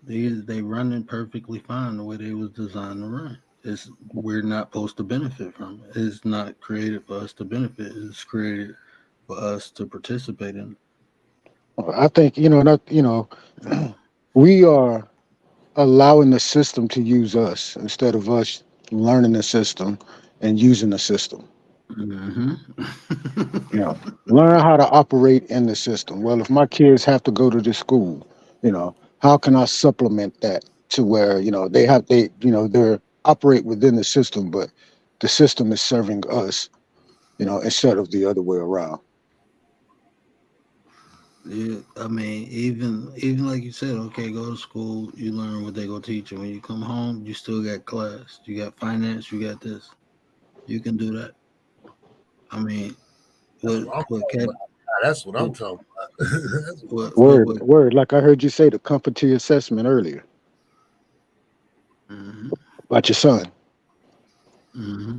They running perfectly fine the way they was designed to run. It's we're not supposed to benefit from it. It's not created for us to benefit. It's created for us to participate in. I think not. We are allowing the system to use us instead of us learning the system and using the system. Mm-hmm. You know, learn how to operate in the system. Well, if my kids have to go to this school, how can I supplement that to where they're operate within the system, but the system is serving us, instead of the other way around. Yeah, I mean, even like you said, okay, go to school, you learn what they gonna teach you. When you come home, you still got class, you got finance, you got this. You can do that. I mean, That's what what I'm what talking cat about. That's what I'm what talking about. That's what I'm what talking what, Word, what word. Like I heard you say the competency assessment earlier hmm about your son. hmm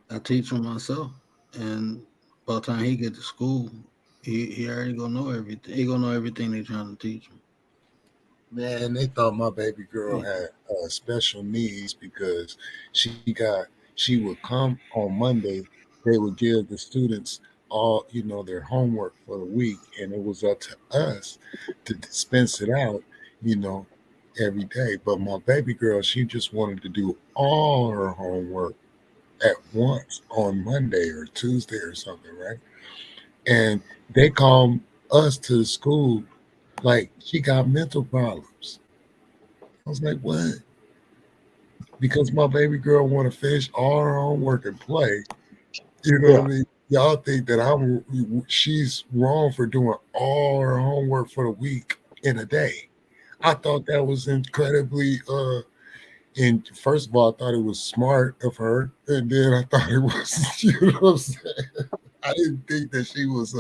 I teach him myself, and by the time he get to school, he already gonna know everything. He gonna know everything they trying to teach him. Man, they thought my baby girl Yeah. had special needs because she would come on Monday. They would give the students all their homework for the week, and it was up to us to dispense it out, you know, every day. But my baby girl, she just wanted to do all her homework at once on Monday or Tuesday or something, right? And they called us to the school like she got mental problems. I was like, what? Because my baby girl want to finish all her homework and play. You know what Yeah. I mean? Y'all think that she's wrong for doing all her homework for the week in a day. I thought that was incredibly And first of all, I thought it was smart of her, and then I thought it was, you know what I'm saying? I didn't think that she was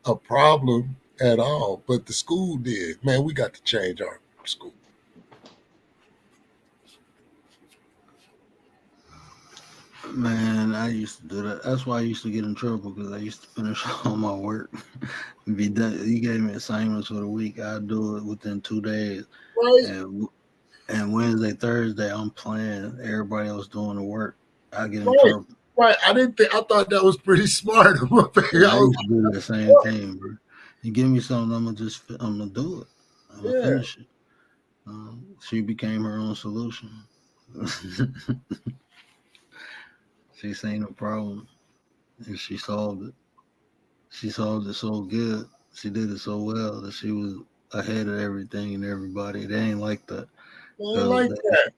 a problem at all, but the school did. Man, we got to change our school. Man, I used to do that. That's why I used to get in trouble because I used to finish all my work. Be done. You gave me assignments for the week. I'd do it within 2 days. Right, And Wednesday, Thursday, I'm playing. Everybody else doing the work. I get in right, trouble. right. I didn't think. I thought that was pretty smart. I Yeah, I was used to do the same thing, bro. You give me something, I'm gonna do it. I'm gonna yeah. finish it. She became her own solution. She seen a problem and she solved it. She solved it so good. She did it so well that she was ahead of everything and everybody. They ain't like that They ain't because like that.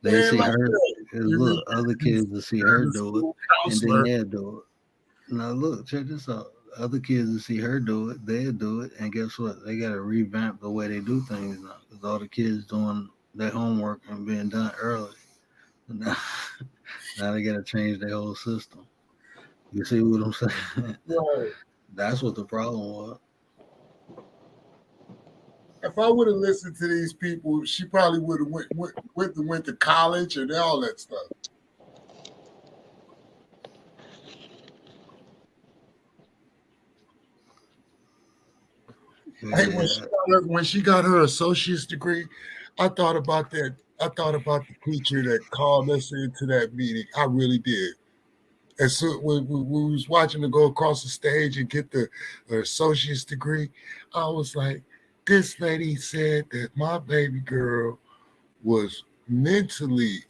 they They ain't see like her. that. 'Cause You mean look, other you're kids will see her the do it, school and then counselor? they'll do it. Now look, check this out. Other kids will see her do it, they'll do it, and guess what? They got to revamp the way they do things now because all the kids doing their homework and being done early. Now, now they got to change their whole system. You see what I'm saying? Right. That's what the problem was. If I would have listened to these people, she probably would have went to college and all that stuff. Hey, Yeah, when she got her associate's degree, I thought about that. I thought about the teacher that called us into that meeting. I really did. And so when we was watching her go across the stage and get the her associate's degree, I was like, this lady said that my baby girl was mentally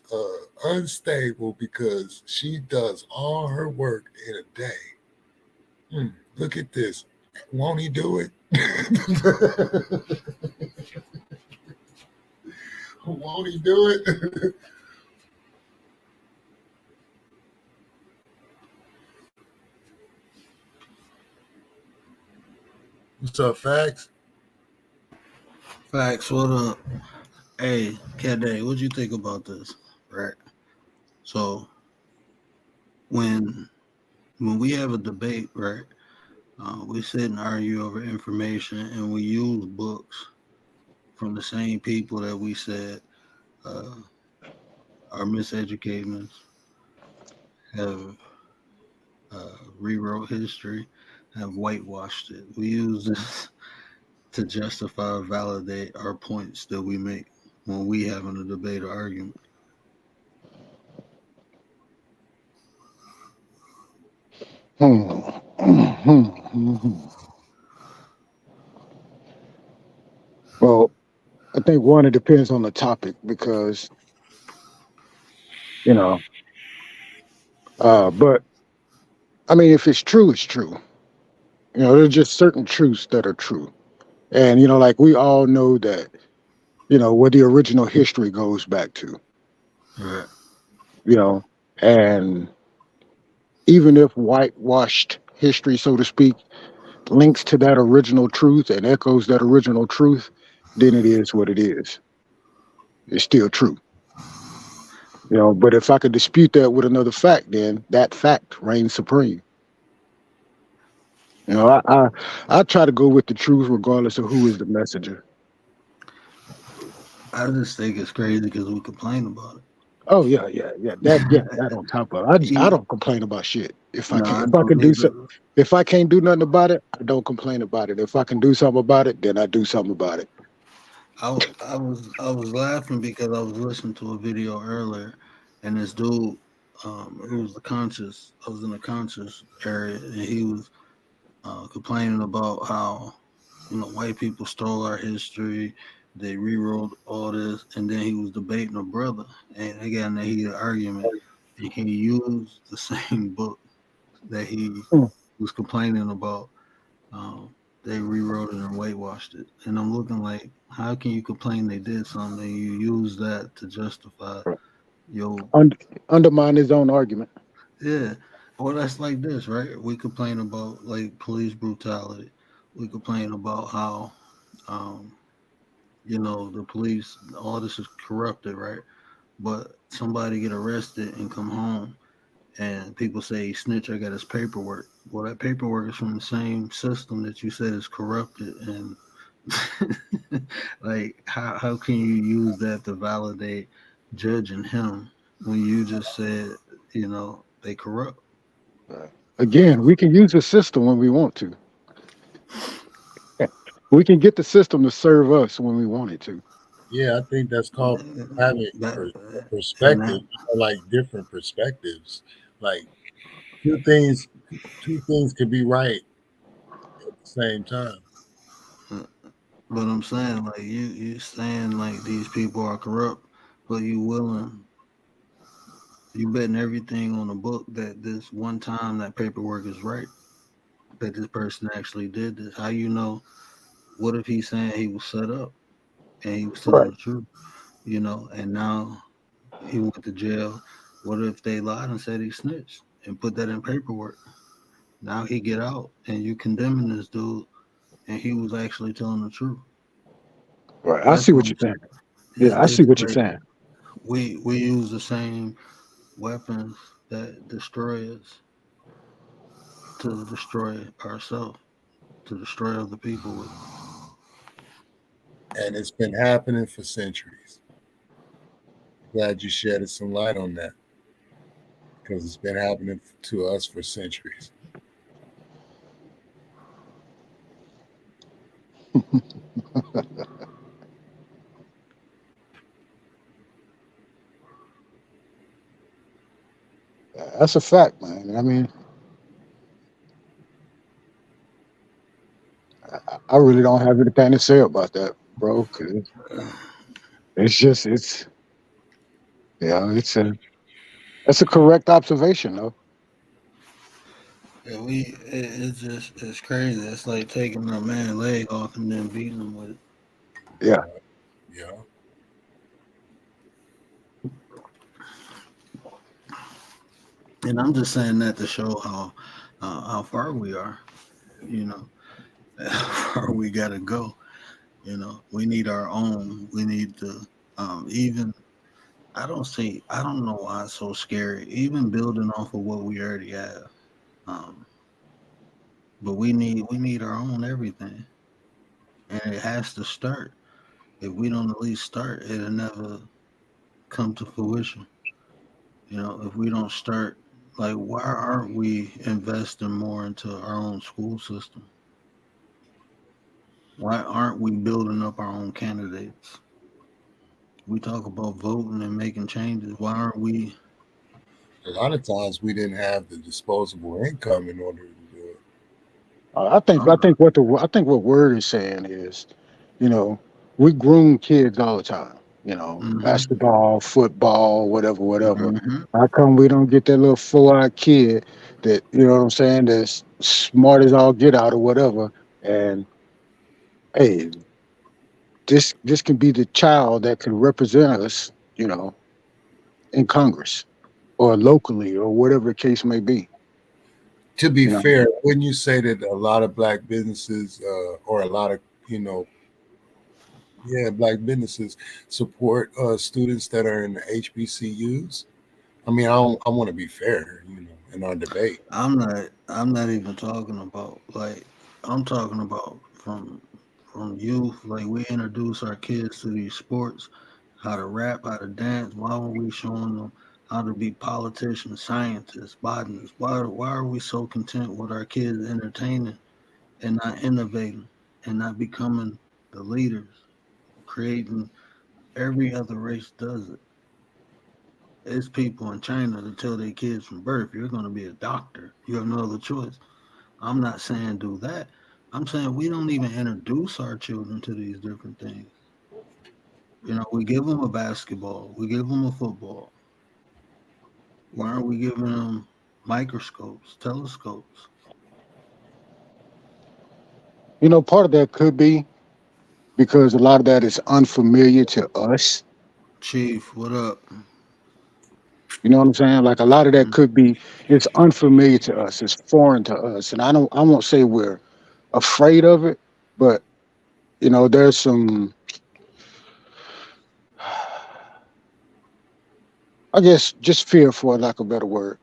unstable because she does all her work in a day. Look at this. Won't he do it? Won't he do it? What's up, Facts? facts. What up? Hey, Cat Day, what you think about this? Right. So when we have a debate, right? We sit and argue over information, and we use books from the same people that we said uh, are miseducating us, have rewrote history, have whitewashed it. We use this to justify or validate our points that we make when we having a debate or argument. Hmm. Well, I think one, it depends on the topic because, you know, but I mean, if it's true, it's true. You know, there's just certain truths that are true. And, you know, like we all know that, you know, where the original history goes back to, Right. you know, and even if whitewashed history, so to speak, links to that original truth and echoes that original truth, then it is what it is. It's still true. You know, but if I could dispute that with another fact, then that fact reigns supreme. You know, I try to go with the truth regardless of who is the messenger. I just think it's crazy because we complain about Oh yeah. That on top of it. I it. don't complain about shit. No, I If I know can do so, niggas. if I can't do nothing about it, I don't complain about it. If I can do something about it, then I do something about it. I was laughing because I was listening to a video earlier, and this dude, it was the conscious. I was in the conscious area, and he was complaining about how white people stole our history. They rewrote all this, and then he was debating a brother, and they got in a heated argument, and he used the same book that he Mm. was complaining about. They rewrote it and whitewashed it. And I'm looking like, how can you complain they did something and you use that to justify your Und- Undermine his own argument. yeah. Well, that's like this, right? We complain about like police brutality. We complain about how um, the police, all this is corrupted, right? But somebody get arrested and come home, and people say he snitch. I got his paperwork. Well, that paperwork is from the same system that you said is corrupted, and like how can you use that to validate judging him when you just said they corrupt? Again, we can use the system when we want to. We can get the system to serve us when we want it to. Yeah, I think that's called having That and perspective, that like different perspectives. Like two things, two things can be right at the same time. but I'm saying like you saying like these people are corrupt, but you betting everything on the book that this one time that paperwork is right, that this person actually did this. How you know? What if he's saying he was set up and he was telling Right. the truth, and now he went to jail? What if they lied and said he snitched and put that in paperwork? Now he get out and you condemning this dude and he was actually telling the truth. Right. I That's see what what I'm you're saying. saying. Yeah, I see It's what you're like saying. we use the same weapons that destroy us to destroy ourselves, to destroy other people with. And it's been happening for centuries. Glad you shedded some light on that because it's been happening to us for centuries. That's a fact, man. I mean, I really don't have anything to say about that, bro. Cause it's just it's a that's a correct observation, though. Yeah, it's crazy. It's like taking a man's leg off and then beating him with it. Yeah. Yeah. And I'm just saying that to show how far we are. You know, how far we gotta go. We need our own. We need to even. I don't know why it's so scary. Even building off of what we already have. Um, but we need our own everything, and it has to start. If we don't at least start, it'll never come to fruition. If we don't start, like, why aren't we investing more into our own school system? Why aren't we building up our own candidates? We talk about voting and making changes. Why aren't we? A lot of times we didn't have the disposable income in order to do it. I I'm think I think what Word is saying is, you know, we groom kids all the time. hmm Basketball, football, whatever, whatever. hmm How come we don't get that little 4-eyed kid that what I'm saying, that's smart as all get out or whatever? And hey, this can be the child that can represent us, in Congress or locally or whatever the case may be. To be You know, fair, wouldn't you say that a lot of black businesses or a lot of, yeah, black businesses support students that are in the HBCUs? I mean, I want to be fair, in our debate. I'm not even talking about like I'm talking about from youth. Like we introduce our kids to these sports, how to rap, how to dance. Why are we showing them how to be politicians, scientists, botanists? Why are we so content with our kids entertaining and not innovating and not becoming the leaders, creating? Every other race does it. It's people in China that tell their kids from birth, you're going to be a doctor. You have no other choice. I'm not saying do that. I'm saying we don't even introduce our children to these different things. We give them a basketball, we give them a football. Why aren't we giving them microscopes, telescopes? part of that could be because a lot of that is unfamiliar to us. Chief, what up? You know what I'm saying? Like a lot of that Mm, could be it's unfamiliar to us, it's foreign to us. And I won't say we're afraid of it, but there's some I guess just fear, for lack of a better word,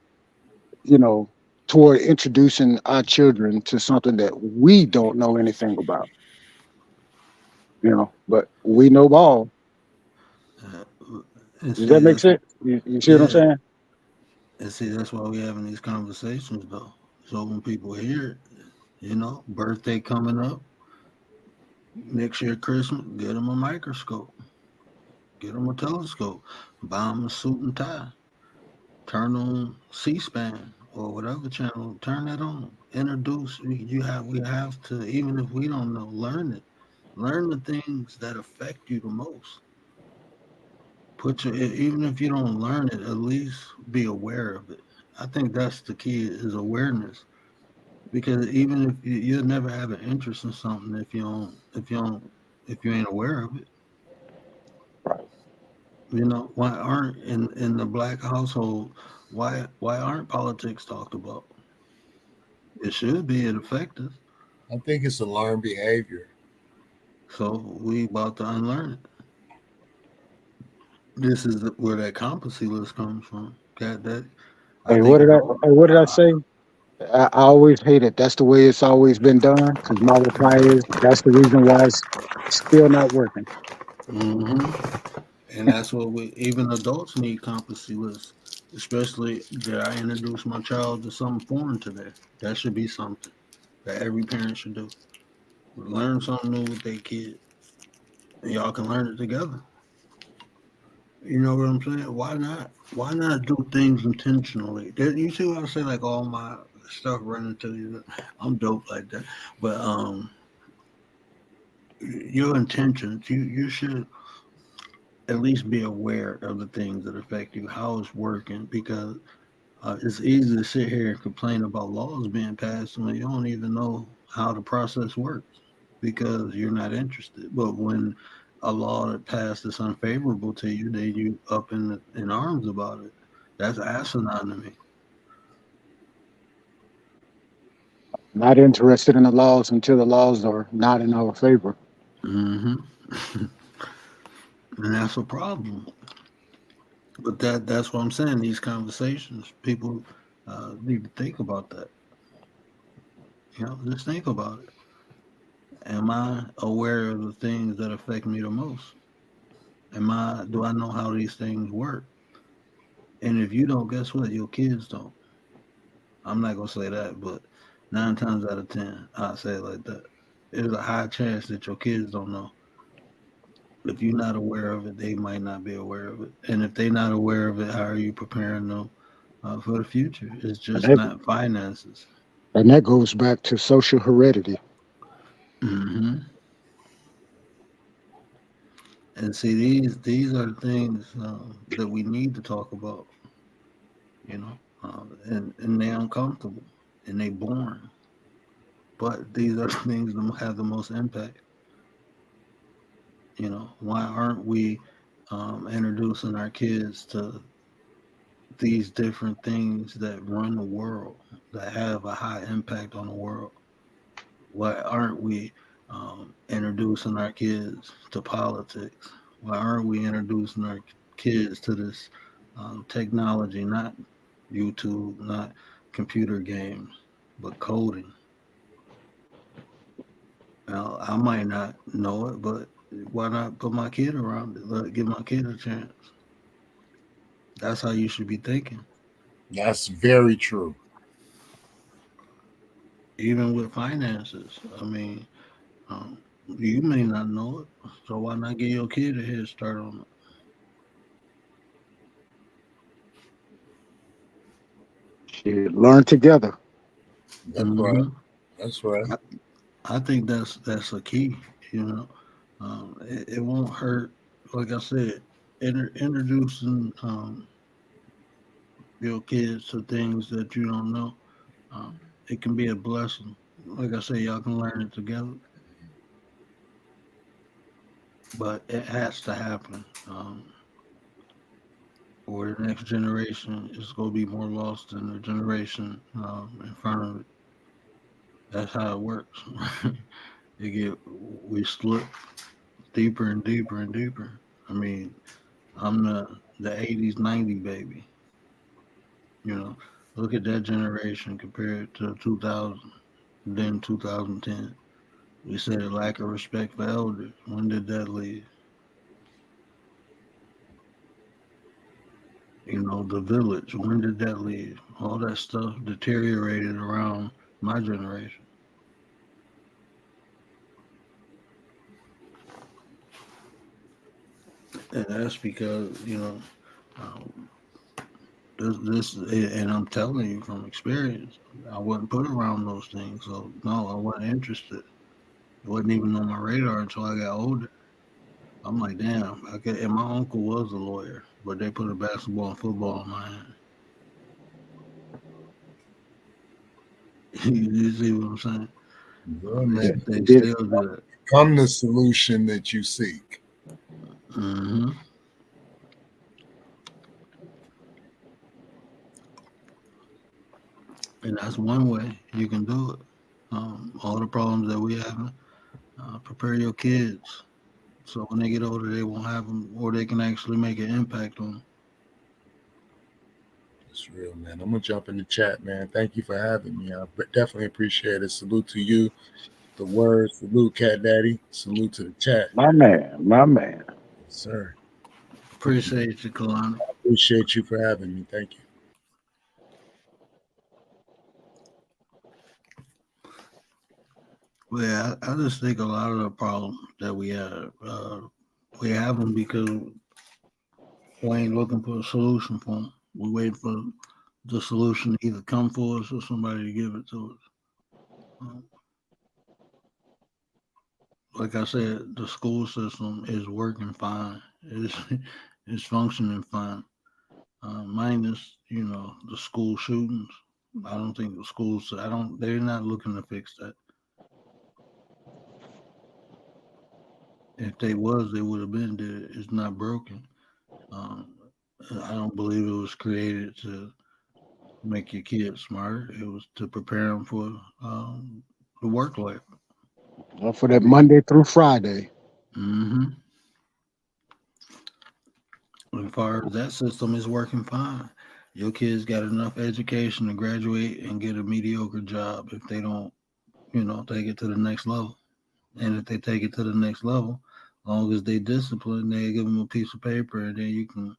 you know, toward introducing our children to something that we don't know anything about, but we know ball. Uh, and Does see, that make that's sense? You see what I'm yeah, saying? and see that's why we having these conversations though. So when people hear it, birthday coming up next year, Christmas, get them a microscope, get them a telescope, buy them a suit and tie, turn on C-SPAN or whatever channel, turn that on. Introduce we have to, even if we don't know, learn it. Learn the things that affect you the most. Even if you don't learn it, at least be aware of it. I think that's the key is awareness. Because even if you'll never have an interest in something if you ain't aware of it. Right. Why aren't in the black household, why aren't politics talked about? It should be. It affects us. I think it's a learned behavior. So we about to unlearn it. This is where that competency list comes from. God, that I Hey, think it all. what did I say? I always hate it. That's the way it's always been done. Because my reply is that's the reason why it's still not working. Hmm. And that's what even adults need competency lists, especially that I introduce my child to something foreign to that. That should be something that every parent should do. Learn something new with their kid. And y'all can learn it together. You know what I'm saying? Why not? Why not do things intentionally? You see what I say? Like all my stuff running to you. I'm dope like that. But your intentions, you should at least be aware of the things that affect you, how it's working, because it's easy to sit here and complain about laws being passed when you don't even know how the process works because you're not interested. But when a law that passed is unfavorable to you, then you up in arms about it. That's asinine to me. Not interested in the laws until the laws are not in our favor. Hmm. And that's a problem. But that's what I'm saying. These conversations, people need to think about that. Just think about it. Am I aware of the things that affect me the most? Do I know how these things work? And if you don't, guess what? Your kids don't. I'm not gonna say that, but 9 times out of 10, I say it like that. There's a high chance that your kids don't know. If you're not aware of it, they might not be aware of it. And if they're not aware of it, how are you preparing them for the future? It's And just that, not finances. and that goes back to social heredity. Hmm. And see, these are the things that we need to talk about. And they're uncomfortable and they boring. But these are the things that have the most impact. Why aren't we introducing our kids to these different things that run the world, that have a high impact on the world? Why aren't we introducing our kids to politics? Why aren't we introducing our kids to this technology, not YouTube, not computer games, but coding? Now, I might not know it, but why not put my kid around it? Give my kid a chance. That's how you should be thinking. That's very true. Even with finances. I mean, you may not know it, so why not give your kid a head start on Shit, learn together. it? That's right. That's right. I, I think that's a key. You know, it won't hurt. Like I said, introducing your kids to things that you don't know. It can be a blessing. Like I say, y'all can learn it together, but it has to happen. Or the next generation is going to be more lost than the generation in front of it. That's how it works. We slip deeper and deeper and deeper. I mean, I'm the the 80s, 90s baby. You know, look at that generation compared to 2000, then 2010. We said a lack of respect for elders. When did that leave? You know, the village. When did that leave? All that stuff deteriorated around my generation. And that's because, um, and I'm telling you from experience, I wasn't put around those things. So, no, I wasn't interested. It wasn't even on my radar until I got older. I'm like, damn, and my uncle was a lawyer, but they put a basketball and football in my hand. You see what I'm saying? Yeah, They, man. they Did still do that. Come the solution that you seek. Hmm. And that's one way you can do it. All the problems that we have, prepare your kids so when they get older, they won't have them, or they can actually make an impact on them. It's real, man. I'm gonna jump in the chat, man. Thank you for having me. I definitely appreciate it. Salute to you, the word. Salute, Cat Daddy. Salute to the chat, my man, my man. yes, sir. Appreciate you, Kalani. Appreciate you for having me. Thank you. Well, yeah, I just think a lot of the problems that we have them because we ain't looking for a solution for them. We wait for the solution to either come for us or somebody to give it to us. Um, like I said, the school system is working fine. It's functioning fine. Minus, the school shootings. I don't think the schools. I don't. They're not looking to fix that. If they was, they would have been there. It's not broken. Um, I don't believe it was created to make your kids smarter. It was to prepare them for the work life. For that Monday through Friday. Hmm. As far as that system is working fine, your kids got enough education to graduate and get a mediocre job if they don't, take it to the next level. And if they take it to the next level, as long as they discipline, they give them a piece of paper, and then you can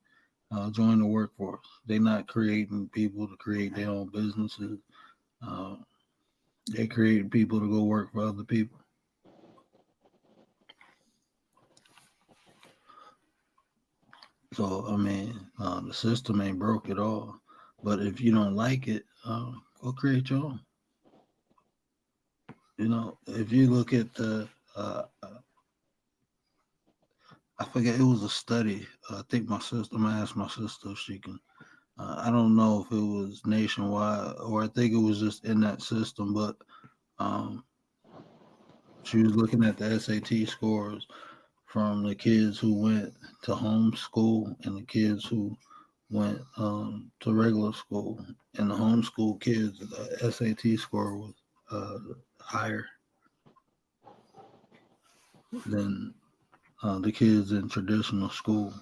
join the workforce. They're not creating people to create their own businesses. Uh, they create people to go work for other people. So I mean, the system ain't broke at all. But if you don't like it, go create your own. If you look at I forget it was a study. I think my sister. I'm gonna ask my sister if she can. I don't know if it was nationwide or I think it was just in that system, but um, she was looking at the SAT scores from the kids who went to homeschool and the kids who went to regular school. And the homeschool kids, the SAT score was uh, higher than the kids in traditional school.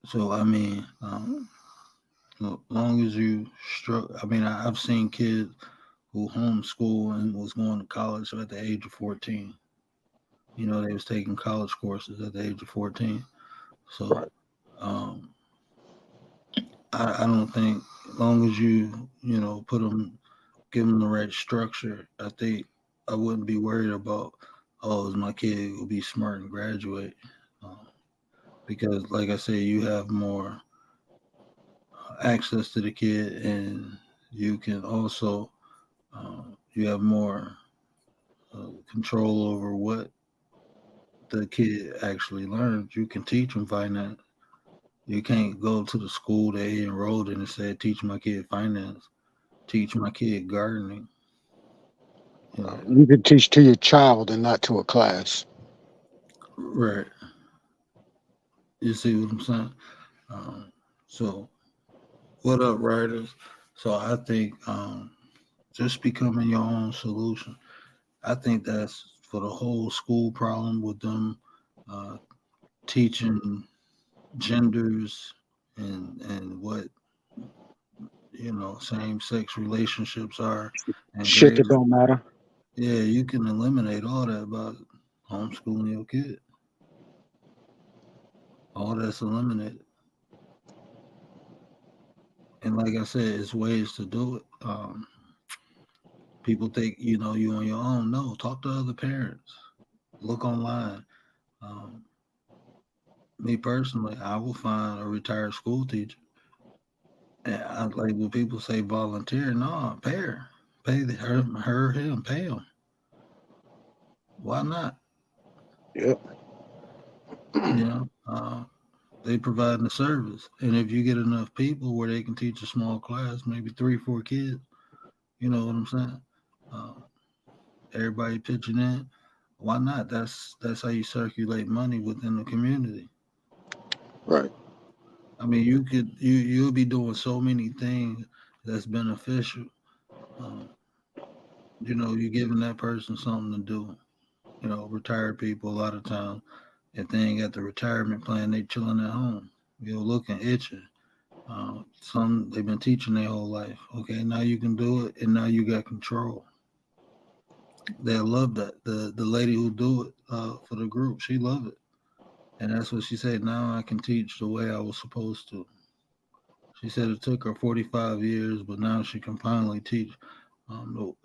So I mean, as long as you struck, I mean, I've seen kids who homeschool and was going to college at the age of 14. They was taking college courses at the age of 14. Right. So um, I don't think, as long as put them, give them the right structure, I think I wouldn't be worried about, oh, is my kid will be smart and graduate. Um, because, like I said, you have more access to the kid, and you can also you have more control over what the kid actually learns. You can teach them finance. You can't go to the school that he enrolled in and say, "Teach my kid finance. Teach my kid gardening." You know, You can teach to your child and not to a class. right? You see what I'm saying? Um, so, what up, writers? So, I think just becoming your own solution. I think that's for the whole school problem with them uh, teaching genders and what same sex relationships are and Shit that grades. don't matter. Yeah, you can eliminate all that by homeschooling your kid. All that's eliminated. And like I said, it's ways to do it. People think you on your own. No, talk to other parents. Look online. Um, Me personally, I will find a retired school teacher. And I like when people say volunteer. No, pay her, him, pay him. Why not? Yep. You know, they provide the service, and if you get enough people where they can teach a small class, maybe 3, 4 kids. You know what I'm saying? Uh, Everybody pitching in. Why not? That's how you circulate money within the community. Right. I mean, you'll be doing so many things that's beneficial. Um, you're giving that person something to do. Retired people a lot of times, if they ain't got the retirement plan, they chilling at home. Looking itching. Some they've been teaching their whole life. Okay, now you can do it, and now you got control. They love that. The lady who do it for the group, she loved it, and that's what she said. Now I can teach the way I was supposed to. She said it took her 45 years, but now she can finally teach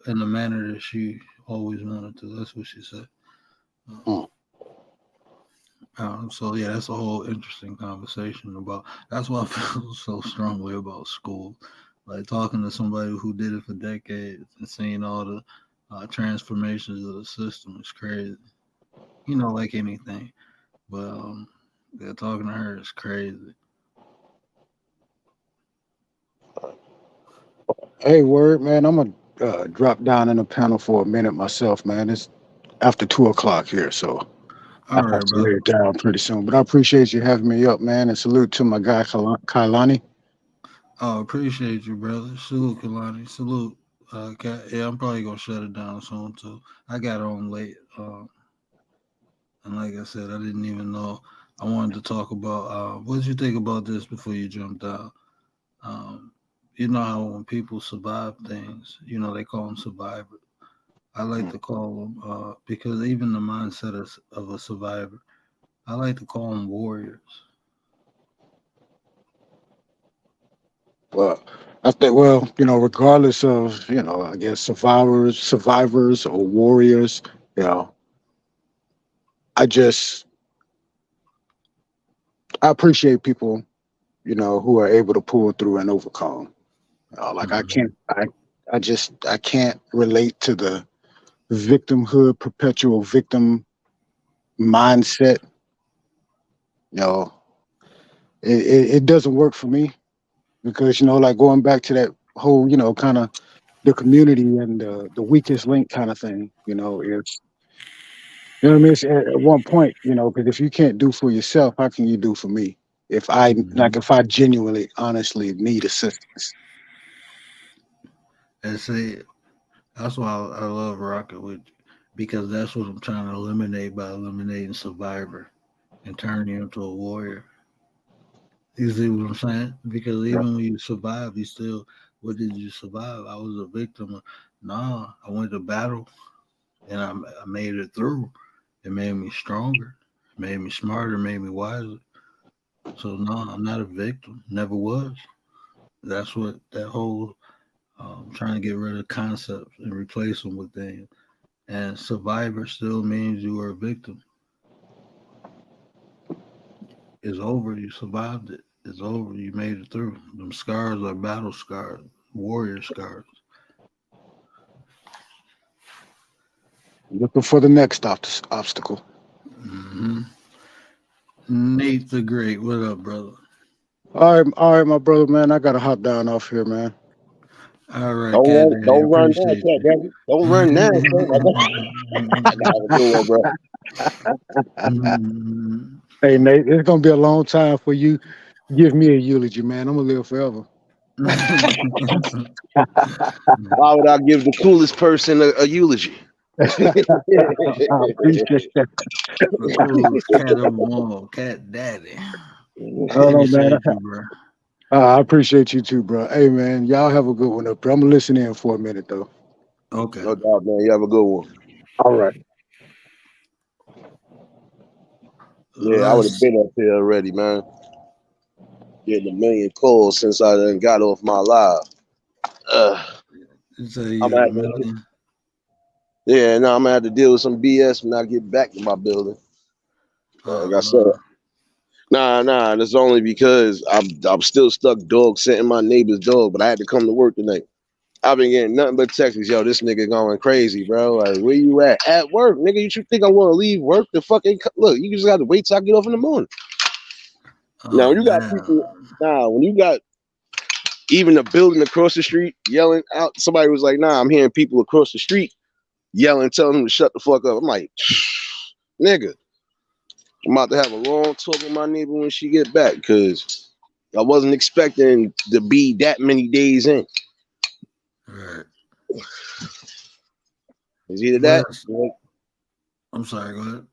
in the manner that she always wanted to. That's what she said. Mm. So yeah, that's a whole interesting conversation about. That's why I feel so strongly about school. Like talking to somebody who did it for decades and seeing all the transformations of the system is crazy. Like anything, but yeah, talking to her is crazy. Hey, word, man. I'm gonna drop down in the panel for a minute myself, man. It's after 2 o'clock here, so I All have right, to lay brother. it down pretty soon. But I appreciate you having me up, man, and salute to my guy Kailani. Oh, appreciate you, brother. Salute, Kalani. Salute. Yeah, I'm probably gonna shut it down soon too. I got on late. And like I said, I didn't even know. I wanted to talk about what did you think about this before you jumped out? Um, you know how when people survive things, they call them survivors. I like Mm. to call them because even the mindset of a survivor, I like to call them warriors. Well, I think, well, regardless of, I guess survivors or warriors, you know, I just I appreciate people, who are able to pull through and overcome. Like I Mm-hmm. can't, I can't relate to the victimhood, perpetual victim mindset. You know, it doesn't work for me because like going back to that whole, kind of the community and the weakest link kind of thing. It's what I mean. It's at one point, because if you can't do for yourself, how can you do for me? Mm-hmm. If I genuinely, honestly need assistance. And see, that's why I love rocking with you because that's what I'm trying to eliminate by eliminating survivor and turning you into a warrior. You see what I'm saying? Because Yeah. even when you survive, you still, what did you survive? I was a victim. Nah, I went to battle and I made it through. It made me stronger, it made me smarter, it made me wiser. So no, I'm not a victim. Never was. That's what that whole trying to get rid of concepts and replace them with things. And survivor still means you were a victim. It's over. You survived it. It's over. You made it through. Them scars are battle scars, warrior scars. Looking for the next obstacle. Hmm. Nate the Great, what up, brother? All right, my brother, man. I gotta hop down off here, man. All right, Don't Cat run, Daddy, don't run now, appreciate cat you. daddy. Don't run now, cat. I got have a good one, bro. Hey, Nate, it's gonna be a long time for you. Give me a eulogy, man. I'm gonna live forever. Why would I give the coolest person a eulogy? I appreciate that. The coolest cat of them all, Cat Daddy. All right, man. Appreciate you, bro. I appreciate you too, bro. Hey, man, y'all have a good one up there. I'm gonna listen in for a minute though. Okay. No doubt, man. You have a good one. All right. Yeah, I would have Let's been up here already, man. Getting a million calls since I done got off my live. say I'm you gonna a have to, million. yeah, no, I'm gonna have to deal with some BS when I get back to my building. Like I said, No. nah. That's only because I'm still stuck dog sitting my neighbor's dog, but I had to come to work tonight. I've been getting nothing but texts. Yo, this nigga going crazy, bro. Like, where you at? At work, nigga. You think I want to leave work to fucking look? You just got to wait till I get off in the morning. Now, Oh when you got man. people, when you got even the building across the street yelling out, somebody was like, nah, I'm hearing people across the street yelling, telling them to shut the fuck up. I'm like, nigga, I'm about to have a long talk with my neighbor when she get back because I wasn't expecting to be that many days in. Right. It's either that. Let's. I'm sorry. Go ahead.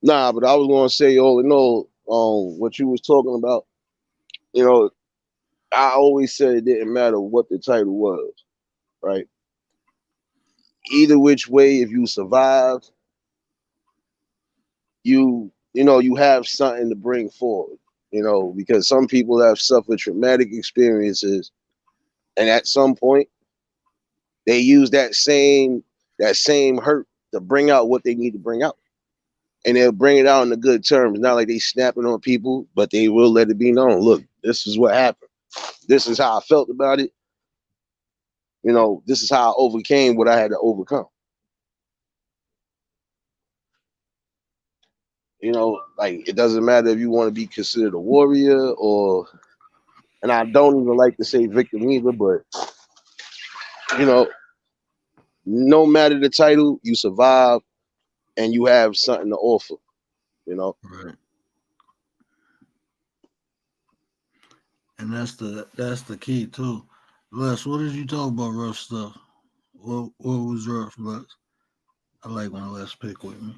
Nah, but I was gonna say all in all, what you was talking about, you know, I always said it didn't matter what the title was, right? Either which way, if you survive, you have something to bring forward, because some people have suffered traumatic experiences, and at some point they use that same hurt to bring out what they need to bring out. And they'll bring it out in the good terms. Not like they snapping on people, but they will let it be known. Look, this is what happened. This is how I felt about it. This is how I overcame what I had to overcome. Like it doesn't matter if you want to be considered a warrior and I don't even like to say victim either, but no matter the title, you survive and you have something to offer. Right. And that's the key too. Les, what did you talk about rough stuff? What was rough, Les? I like when Les pick with me.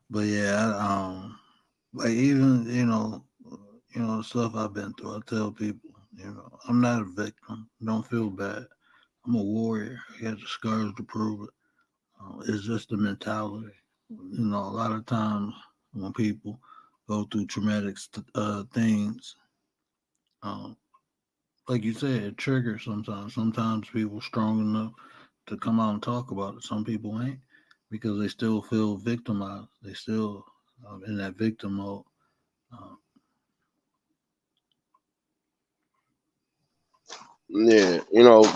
But yeah, like even stuff I've been through. I tell people, I'm not a victim. Don't feel bad. I'm a warrior. I got the scars to prove it. It's just the mentality. A lot of times when people go through traumatic things, um, like you said, it triggers sometimes. Sometimes people strong enough to come out and talk about it. Some people ain't because they still feel victimized. They still in that victim mode. Uh, Yeah,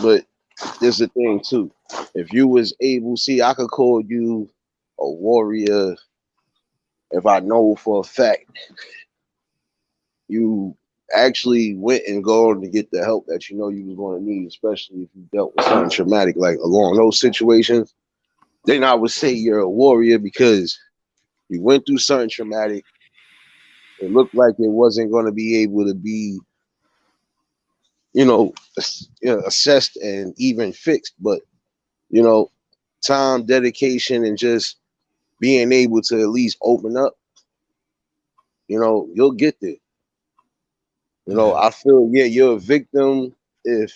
but there's the thing too. If you was able, see, I could call you a warrior if I know for a fact you actually went and go to get the help that you was going to need, especially if you dealt with something traumatic like along those situations. Then I would say you're a warrior because you went through something traumatic. It looked like it wasn't going to be able to be, assessed and even fixed. But you know, time, dedication, and just being able to at least open up, you'll get there. yeah, I feel, yeah, you're a victim if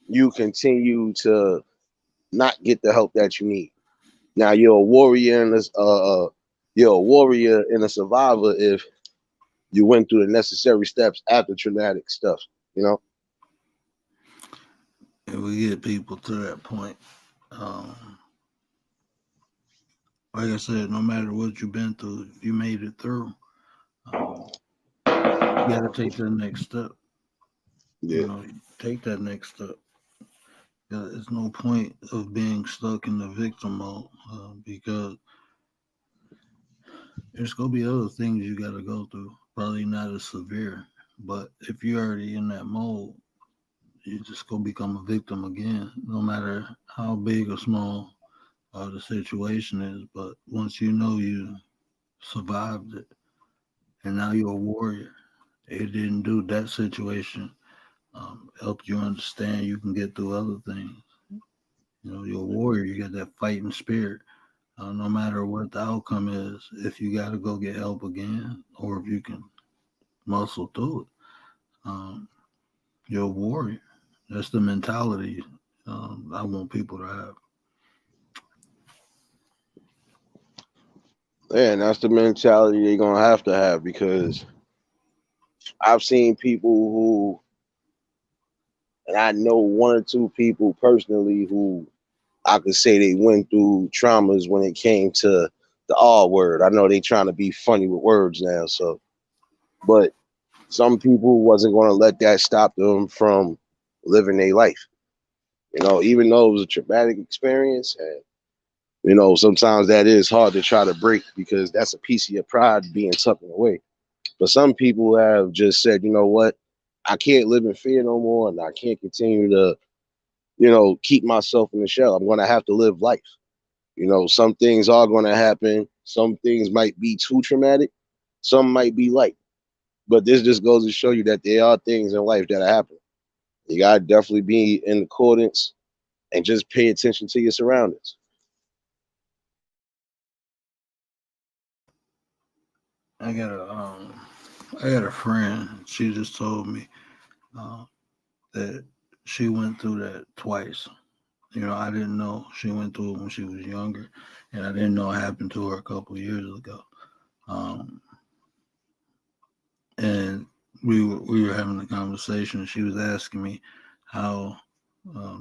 you continue to not get the help that you need. Now you're a warrior and a survivor if you went through the necessary steps after traumatic stuff. You know. and we get people to that point. Um, like I said, no matter what you've been through, if you made it through, you got to take that next step. Yeah. Take that next step. There's no point of being stuck in the victim mode because there's gonna be other things you got to go through. Probably not as severe, but if you're already in that mode, you're just gonna become a victim again, no matter how big or small the situation is. But once you know you survived it, and now you're a warrior, it didn't do that situation. Help you understand you can get through other things. You're a warrior. You got that fighting spirit. no matter what the outcome is, if you got to go get help again, or if you can muscle through it, you're a warrior. That's the mentality I want people to have. Yeah, and that's the mentality they're gonna have to have, because I've seen people who, and I know one or two people personally who I could say they went through traumas when it came to the R word. I know they trying to be funny with words now, so, but some people wasn't going to let that stop them from living their life. You know, even though it was a traumatic experience, and you know, sometimes that is hard to try to break, because that's a piece of your pride being tucked away. But some people have just said, you know what, I can't live in fear no more, and I can't continue to, you know, keep myself in the shell. I'm going to have to live life. You know, some things are going to happen. Some things might be too traumatic. Some might be light. But this just goes to show you that there are things in life that happen. You got to definitely be in accordance and just pay attention to your surroundings. I got a friend. She just told me that she went through that twice. You know, I didn't know she went through it when she was younger, and I didn't know it happened to her a couple of years ago. Um, and we were having a conversation. She was asking me, how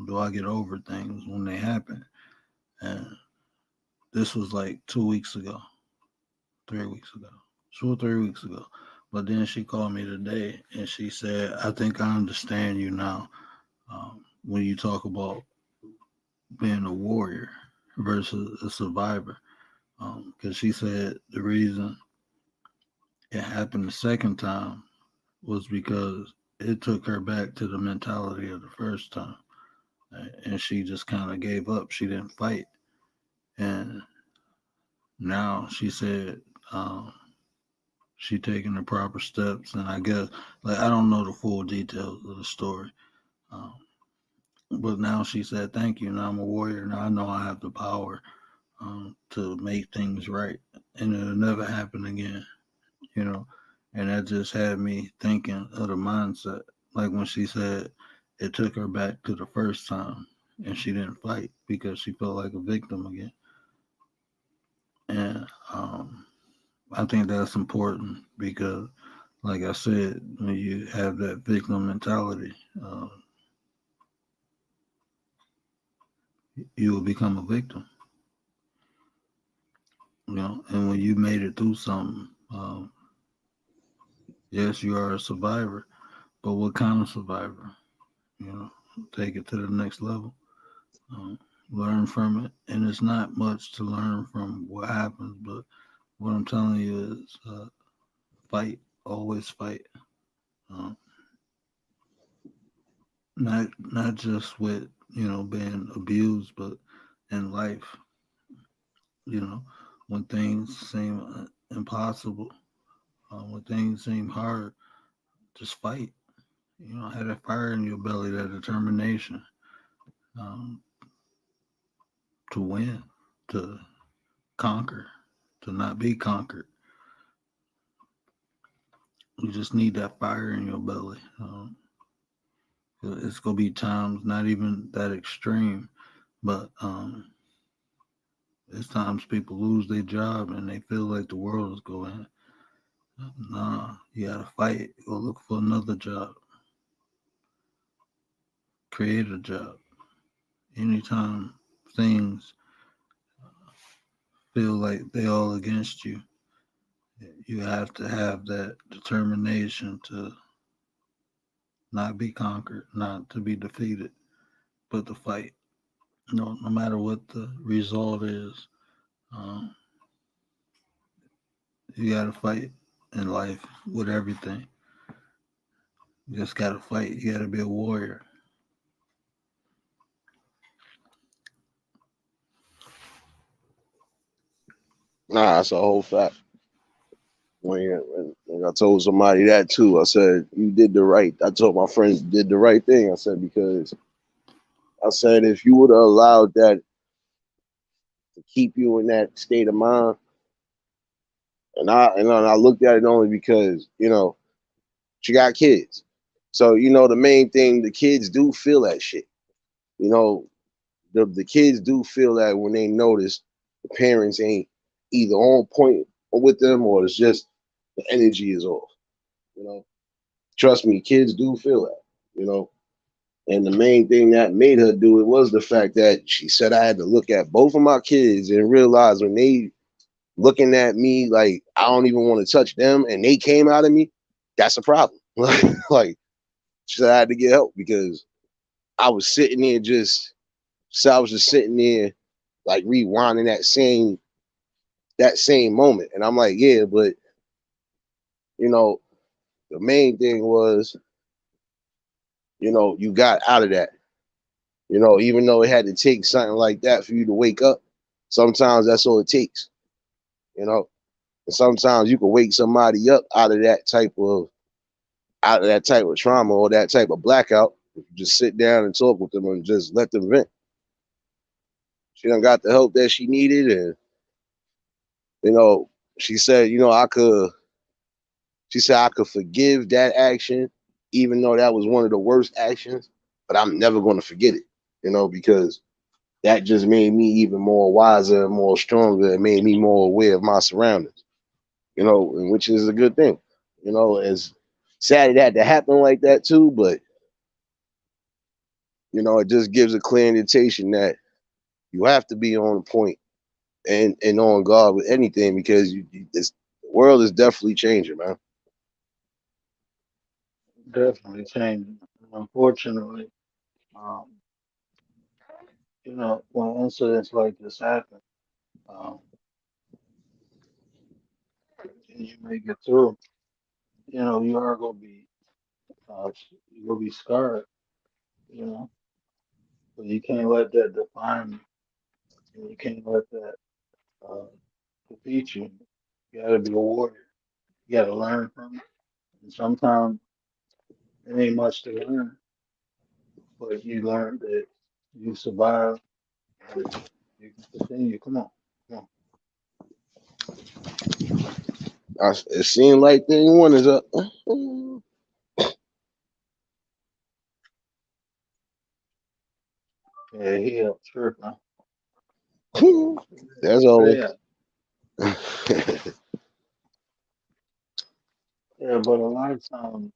do I get over things when they happen? And this was like 2 weeks ago, 3 weeks ago, 2 or 3 weeks ago. But then she called me today and she said, I think I understand you now, when you talk about being a warrior versus a survivor. Because she said the reason it happened the second time was because it took her back to the mentality of the first time. And she just kind of gave up. She didn't fight. And now she said she taking the proper steps. And I guess, like, I don't know the full details of the story. Um, but now she said, thank you. Now I'm a warrior. Now I know I have the power to make things right. And it'll never happen again, you know. And that just had me thinking of the mindset. Like when she said it took her back to the first time and she didn't fight because she felt like a victim again. And I think that's important because, like I said, when you have that victim mentality, you will become a victim. You know, and when you made it through something, yes, you are a survivor, but what kind of survivor? You know, take it to the next level. Um, Learn from it, and it's not much to learn from what happens. But what I'm telling you is, fight, always fight. Um, not just with being abused, but in life. You know, when things seem impossible, when things seem hard, just fight. You know, have that fire in your belly, that determination um, to win, to conquer, to not be conquered. You just need that fire in your belly. It's gonna be times not even that extreme, but it's times people lose their job and they feel like the world is going. Nah, you gotta fight. Go look for another job. Create a job. Anytime things feel like they all against you, you have to have that determination to not be conquered, not to be defeated, but to fight. No matter what the result is, um, you gotta fight in life with everything. You just gotta fight. You gotta be a warrior. Nah, that's a whole fact. When I told somebody that too, I said, you did the right. I told my friends did the right thing. I said, because I said, if you would have allowed that to keep you in that state of mind. And I looked at it only because, she got kids. So, the main thing, the kids do feel that shit. The kids do feel that when they notice the parents ain't either on point with them or it's just the energy is off. Trust me, kids do feel that. And the main thing that made her do it was the fact that she said I had to look at both of my kids and realize when they looking at me like I don't even want to touch them and they came out of me, that's a problem. Like she said I had to get help because I was sitting there I was just sitting there like rewinding that same moment. And I'm like, yeah, but the main thing was, you got out of that. Even though it had to take something like that for you to wake up, sometimes that's all it takes. And sometimes you can wake somebody up out of that type of trauma or that type of blackout. If you just sit down and talk with them and just let them vent. She done got the help that she needed, and she said, I could forgive that action, even though that was one of the worst actions, but I'm never going to forget it, because that just made me even more wiser and more stronger and made me more aware of my surroundings, and which is a good thing. As sad it had to happen like that too, but it just gives a clear indication that you have to be on point and on guard with anything because the world is definitely changing, man. Definitely changing. Unfortunately, um, when incidents like this happen, um, and you make it through, you are gonna be, you gonna be scarred, you know, but you can't let that define you. And you can't let that uh, defeat you. You gotta be a warrior. You gotta learn from it. And sometimes it ain't much to learn, but you learn that you survive, that you can continue. Come on, come It seemed like thing one is up. on. Yeah, he up tripping. That's always. Yeah, yeah, but a lot of times,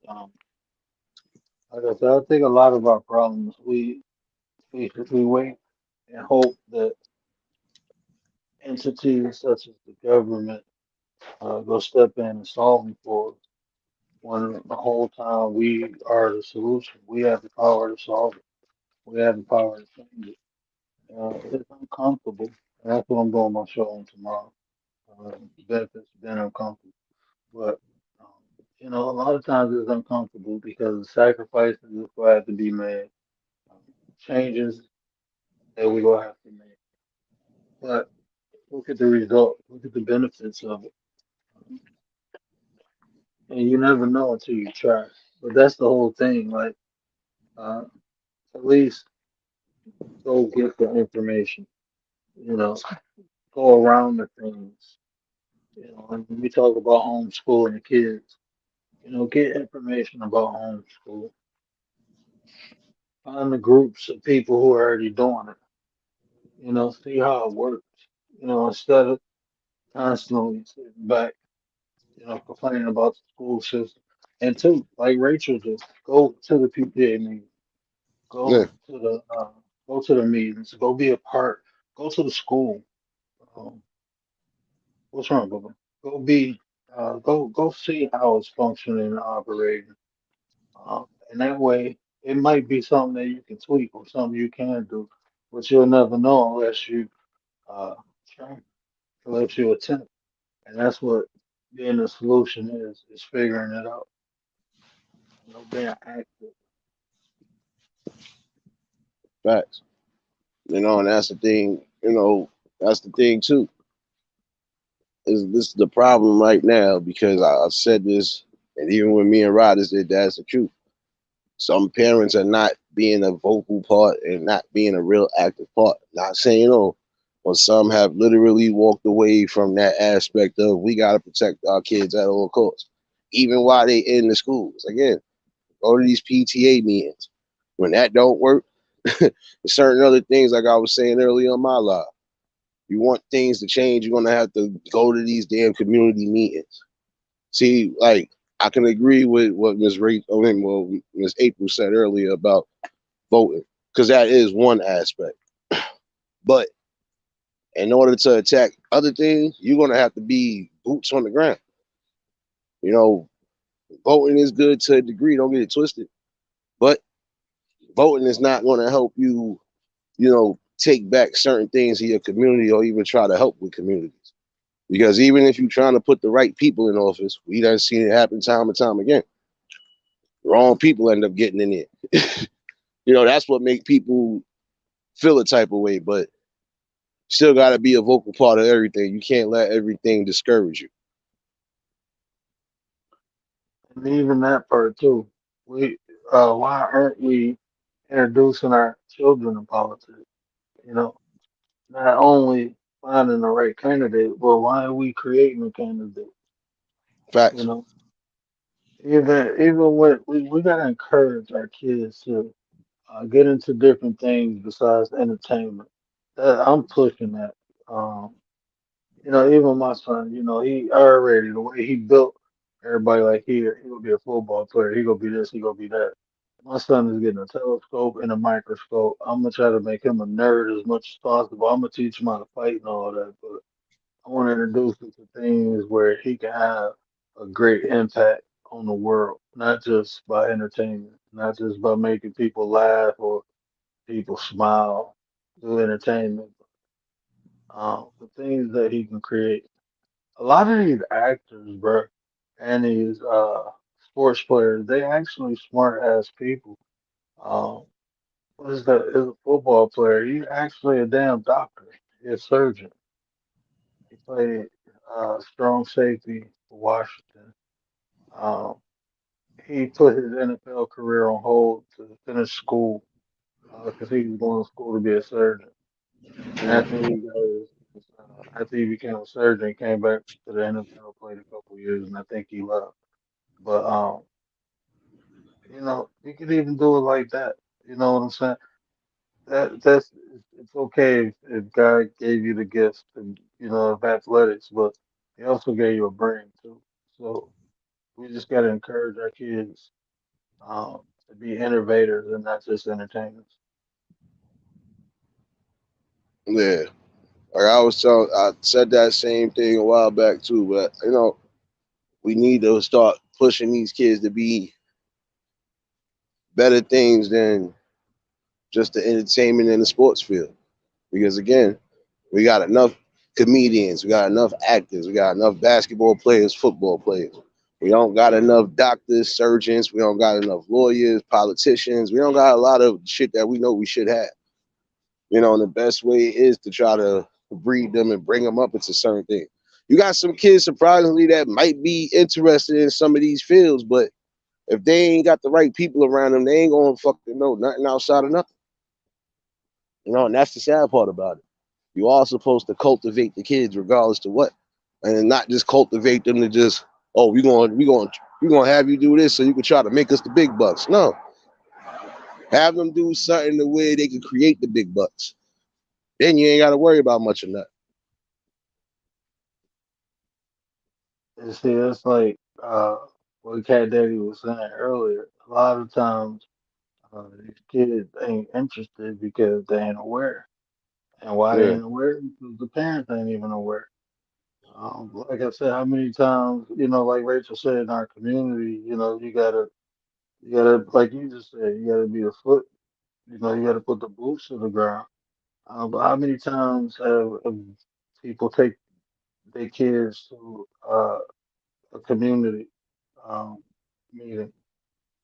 like I said, I think a lot of our problems we wait and hope that entities such as the government go step in and solve them for us. When the whole time we are the solution, we have the power to solve it. We have the power to change it. It's uncomfortable. And that's what I'm doing my show on tomorrow. The benefits of being uncomfortable. But, um, a lot of times it's uncomfortable because the sacrifices that will have to be made, um, changes that we will have to make. But look at the result, look at the benefits of it. And you never know until you try. But that's the whole thing. Like, uh, at least go get the information, you know, go around the things. And when we talk about homeschooling the kids, get information about homeschool. Find the groups of people who are already doing it. See how it works. Instead of constantly sitting back, complaining about the school system. And two, like Rachel did, go to the PTA meeting, Yeah, go to the meetings, go be a part, go to the school. Um, what's wrong, Bubba? Go be, go see how it's functioning and operating. And that way, it might be something that you can tweak or something you can do, but you'll never know unless you uh, try, unless you attempt. And that's what being a solution is figuring it out. Being active. facts. And that's the thing. That's the thing too. Is this is the problem right now because I've said this, and even when me and Rod did, that's the truth. Some parents are not being a vocal part and not being a real active part. Not saying, or some have literally walked away from that aspect of we got to protect our kids at all costs, even while they in the schools. Again, go to these PTA meetings. When that don't work, certain other things, like I was saying earlier on my live, you want things to change, you're gonna have to go to these damn community meetings. See, like I can agree with what Miss April said earlier about voting, because that is one aspect. But in order to attack other things, you're gonna have to be boots on the ground. You know, voting is good to a degree, don't get it twisted. But voting is not gonna help you, take back certain things in your community or even try to help with communities. Because even if you're trying to put the right people in office, we done seen it happen time and time again. Wrong people end up getting in it. That's what make people feel a type of way, but still got to be a vocal part of everything. You can't let everything discourage you. And even that part too. We why aren't we introducing our children in politics? You know, not only finding the right candidate, but why are we creating a candidate? You Facts. know, even when we gotta encourage our kids to get into different things besides entertainment. I'm pushing that. Um, even my son, he already the way he built everybody like he gonna be a football player. He gonna be this. He gonna be that. My son is getting a telescope and a microscope. I'm gonna try to make him a nerd as much as possible. I'm gonna teach him how to fight and all that, but I want to introduce him to things where he can have a great impact on the world, not just by entertainment, not just by making people laugh or people smile through entertainment. The things that he can create. A lot of these actors, bro, and these sports players, they actually smart ass people. Um, what is that? Is a football player. He's actually a damn doctor. He's a surgeon. He played strong safety for Washington. Um, he put his NFL career on hold to finish school because he was going to school to be a surgeon. And after he became a surgeon, he came back to the NFL, played a couple years, and I think he left. But you could even do it like that. You know what I'm saying? That's it's okay if God gave you the gift and of athletics, but He also gave you a brain too. So we just gotta encourage our kids to be innovators and not just entertainers. Yeah. Like I said that same thing a while back too, but we need to start pushing these kids to be better things than just the entertainment and the sports field. Because again, we got enough comedians, we got enough actors, we got enough basketball players, football players. We don't got enough doctors, surgeons, we don't got enough lawyers, politicians. We don't got a lot of shit that we know we should have. And the best way is to try to breed them and bring them up into certain things. You got some kids, surprisingly, that might be interested in some of these fields, but if they ain't got the right people around them, they ain't gonna fucking know nothing outside of nothing. And that's the sad part about it. You are supposed to cultivate the kids regardless to what, and not just cultivate them to just, oh, we gonna have you do this so you can try to make us the big bucks. No, have them do something the way they can create the big bucks. Then you ain't got to worry about much of that. And see, it's like what Cat Daddy was saying earlier. A lot of times, these kids ain't interested because they ain't aware. And why they Yeah, ain't aware? Because the parents ain't even aware. Like I said, how many times, like Rachel said in our community, you gotta, like you just said, you gotta be a foot, you gotta put the boots to the ground. But how many times have people take their kids to a community um, meeting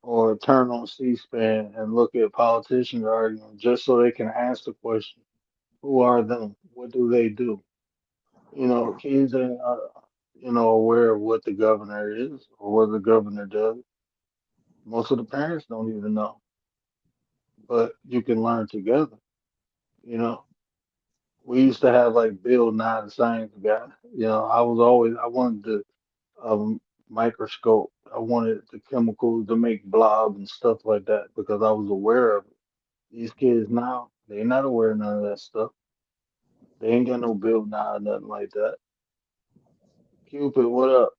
or turn on C-SPAN and look at politicians arguing just so they can ask the question, who are them? What do they do? Kids ain't, aware of what the governor is or what the governor does. Most of the parents don't even know, but you can learn together. You know, we used to have like Bill Nye the Science Guy. You know, I wanted the microscope. I wanted the chemicals to make blob and stuff like that because I was aware of it. These kids now, they're not aware of none of that stuff. They ain't got no Bill Nye or nothing like that. Cupid, what up?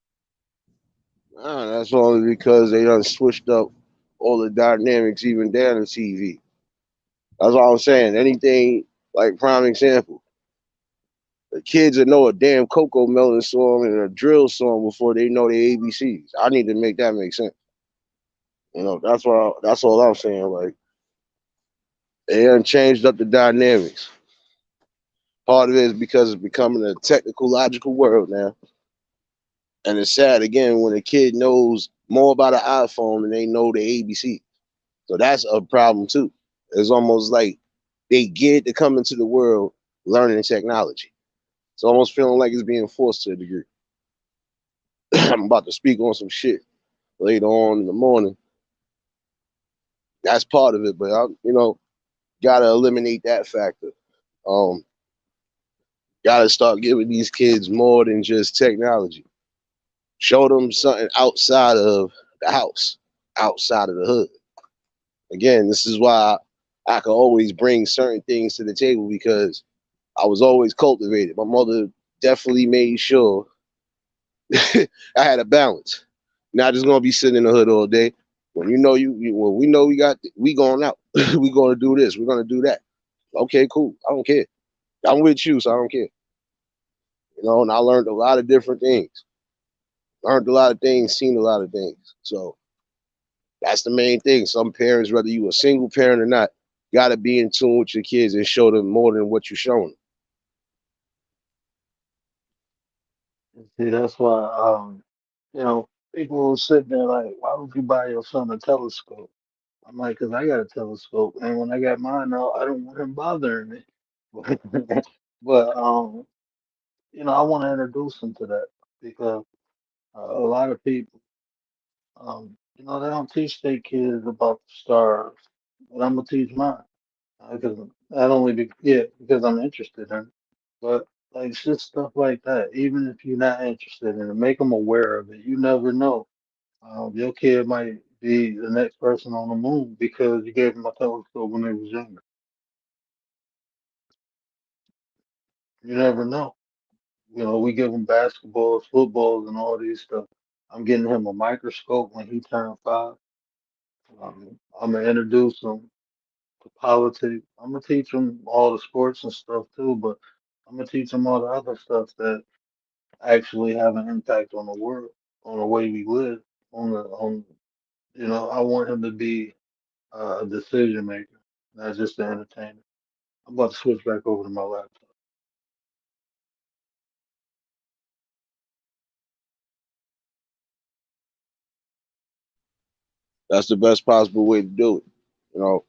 That's only because they done switched up all the dynamics, even down to TV. That's all I'm saying. Anything like prime example. The kids that know a damn Coco Melon song and a drill song before they know the ABCs. I need to make that make sense. You know, that's all I'm saying. Like they done changed up the dynamics. Part of it is because it's becoming a technical, logical world now. And it's sad again when a kid knows more about an iPhone than they know the ABC. So that's a problem too. It's almost like they get to come into the world learning technology. It's almost feeling like it's being forced to a degree. I'm about to speak on some shit later on in the morning. That's part of it, but gotta eliminate that factor. Um, gotta start giving these kids more than just technology. Show them something outside of the house, outside of the hood. Again, this is why I can always bring certain things to the table because I was always cultivated. My mother definitely made sure I had a balance. Not just gonna be sitting in the hood all day. When when we know we going out, we gonna do this, we're gonna do that. Okay, cool. I don't care. I'm with you, so I don't care. And I learned a lot of different things. Learned a lot of things, seen a lot of things. So that's the main thing. Some parents, whether you a single parent or not, gotta be in tune with your kids and show them more than what you're showing See, that's why you know, people will sit there like, why would you buy your son a telescope? I'm like, because I got a telescope, and when I got mine out, I don't want him bothering me. But I want to introduce him to that because a lot of people, they don't teach their kids about the stars, but I'm gonna teach mine because not only because I'm interested in it, but like it's just stuff like that. Even if you're not interested in it, make them aware of it. You never know. Your kid might be the next person on the moon because you gave them a telescope when they was younger. You never know. We give them basketballs, footballs, and all these stuff. I'm getting him a microscope when he turned 5. I'm gonna introduce him to politics. I'm gonna teach him all the sports and stuff too, but I'm gonna teach him all the other stuff that actually have an impact on the world, on the way we live, on. I want him to be a decision maker, not just an entertainer. I'm about to switch back over to my laptop. that's the best possible way to do it, you know,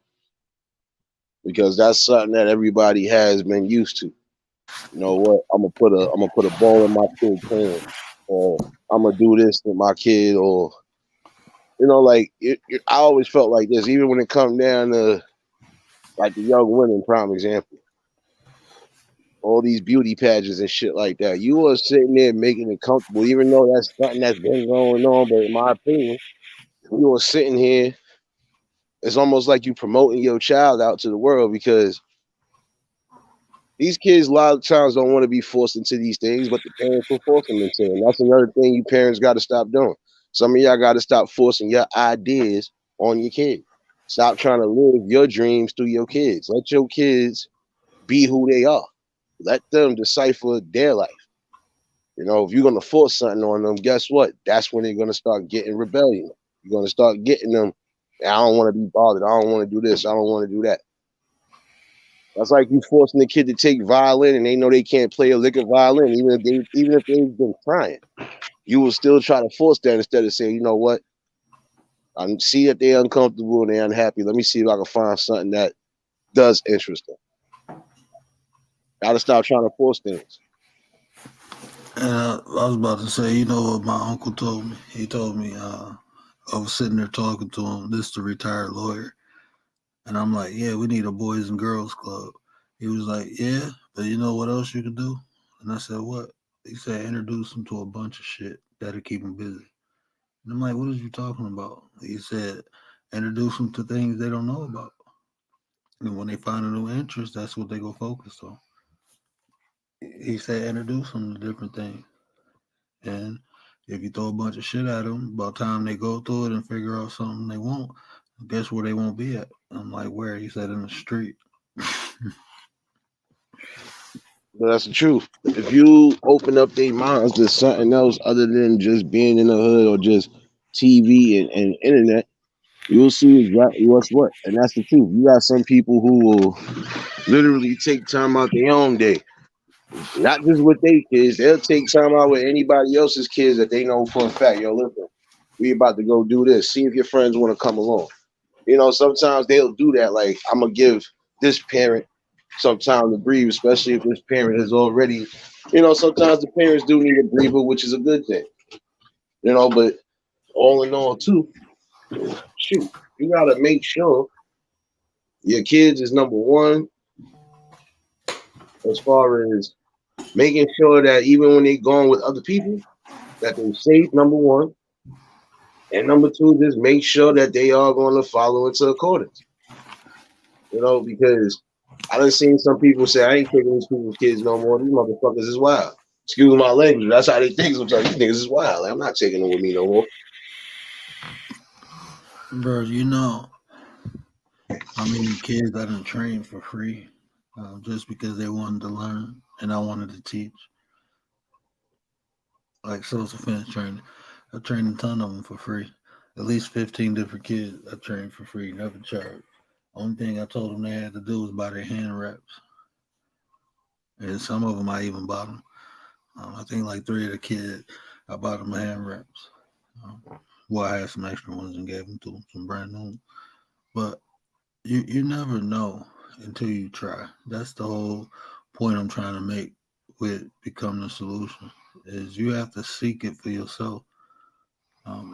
because that's something that everybody has been used to. You know what? I'm gonna put a ball in my kid's hand, or I'm gonna do this with my kid, or I always felt like this, even when it come down to like the young women, prime example, all these beauty pageants and shit like that. You are sitting there making it comfortable, even though that's something that's been going on. But in my opinion, you are sitting here. It's almost like you promoting your child out to the world because these kids a lot of times don't want to be forced into these things, but the parents will force them into it. And that's another thing you parents got to stop doing. Some of y'all got to stop forcing your ideas on your kids. Stop trying to live your dreams through your kids. Let your kids be who they are. Let them decipher their life. If you're gonna force something on them, guess what? That's when they're gonna start getting rebellion. You're gonna start getting them. I don't want to be bothered. I don't want to do this. I don't want to do that. That's like you forcing the kid to take violin, and they know they can't play a lick of violin, even if they've been trying. You will still try to force that instead of saying, you know what? I see that they're uncomfortable and they're unhappy. Let me see if I can find something that does interest them. Gotta stop trying to force things. And I was about to say, you know what my uncle told me? He told me I was sitting there talking to him. This is the retired lawyer. And I'm like, yeah, we need a boys and girls club. He was like, yeah, but you know what else you could do? And I said, what? He said, introduce him to a bunch of shit that'll keep him busy. And I'm like, what is you talking about? He said, introduce them to things they don't know about. And when they find a new interest, that's what they go focus on. He said, introduce them to different things. And if you throw a bunch of shit at them, by the time they go through it and figure out something they want, guess where they won't be at? I'm like, where? He said, in the street. But that's the truth. If you open up their minds to something else other than just being in the hood or just TV and internet, you'll see exactly what's what. And that's the truth. You got some people who will literally take time out their own day. Not just with their kids, they'll take time out with anybody else's kids that they know for a fact. Yo, listen, we about to go do this. See if your friends want to come along. You know, sometimes they'll do that. Like, I'm gonna give this parent some time to breathe, especially if this parent has already, sometimes the parents do need a breather, which is a good thing. But all in all, too, shoot, you gotta make sure your kids is number one as far as making sure that even when they going with other people, that they're safe, number one. And number two, just make sure that they are going to follow into accordance. Because I done seen some people say, I ain't taking these people's kids no more. These motherfuckers is wild. Excuse my language. That's how they think sometimes. These niggas is wild. Like, I'm not taking them with me no more. Bro, how many kids I done trained for free just because they wanted to learn and I wanted to teach. Like self-defense training. I trained a ton of them for free. At least 15 different kids I trained for free, never charged. Only thing I told them they had to do was buy their hand wraps. And some of them I even bought them. I think like 3 of the kids, I bought them hand wraps. Um, well, I had some extra ones and gave them to them, some brand new. But you never know until you try. That's the whole point I'm trying to make with Become the Solution is you have to seek it for yourself.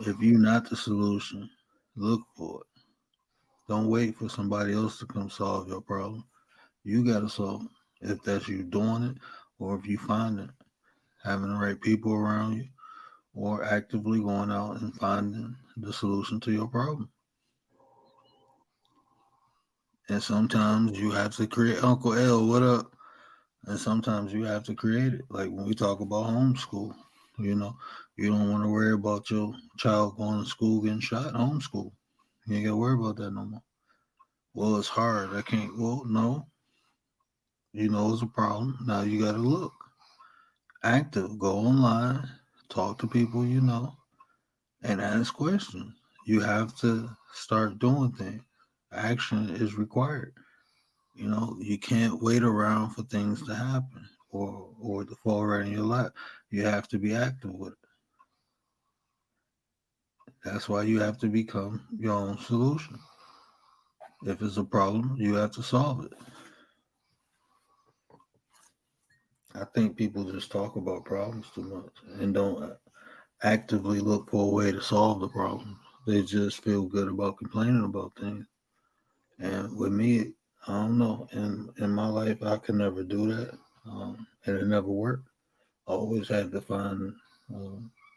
If you're not the solution, look for it. Don't wait for somebody else to come solve your problem. You got to solve it. If that's you doing it, or if you find it, having the right people around you, or actively going out and finding the solution to your problem. And sometimes you have to create Uncle L, what up? And sometimes you have to create it. Like when we talk about homeschool, you know, you don't want to worry about your child going to school getting shot. Homeschool. You ain't got to worry about that no more. Well, it's hard. I can't. Well, no. You know it's a problem. Now you got to look. Active. Go online. Talk to people you know and ask questions. You have to start doing things. Action is required. You can't wait around for things to happen or to fall right in your lap. You have to be active with it. That's why you have to become your own solution. If it's a problem, you have to solve it. I think people just talk about problems too much and don't actively look for a way to solve the problem. They just feel good about complaining about things. And with me, I don't know. In my life, I could never do that, and it never worked. I always had to find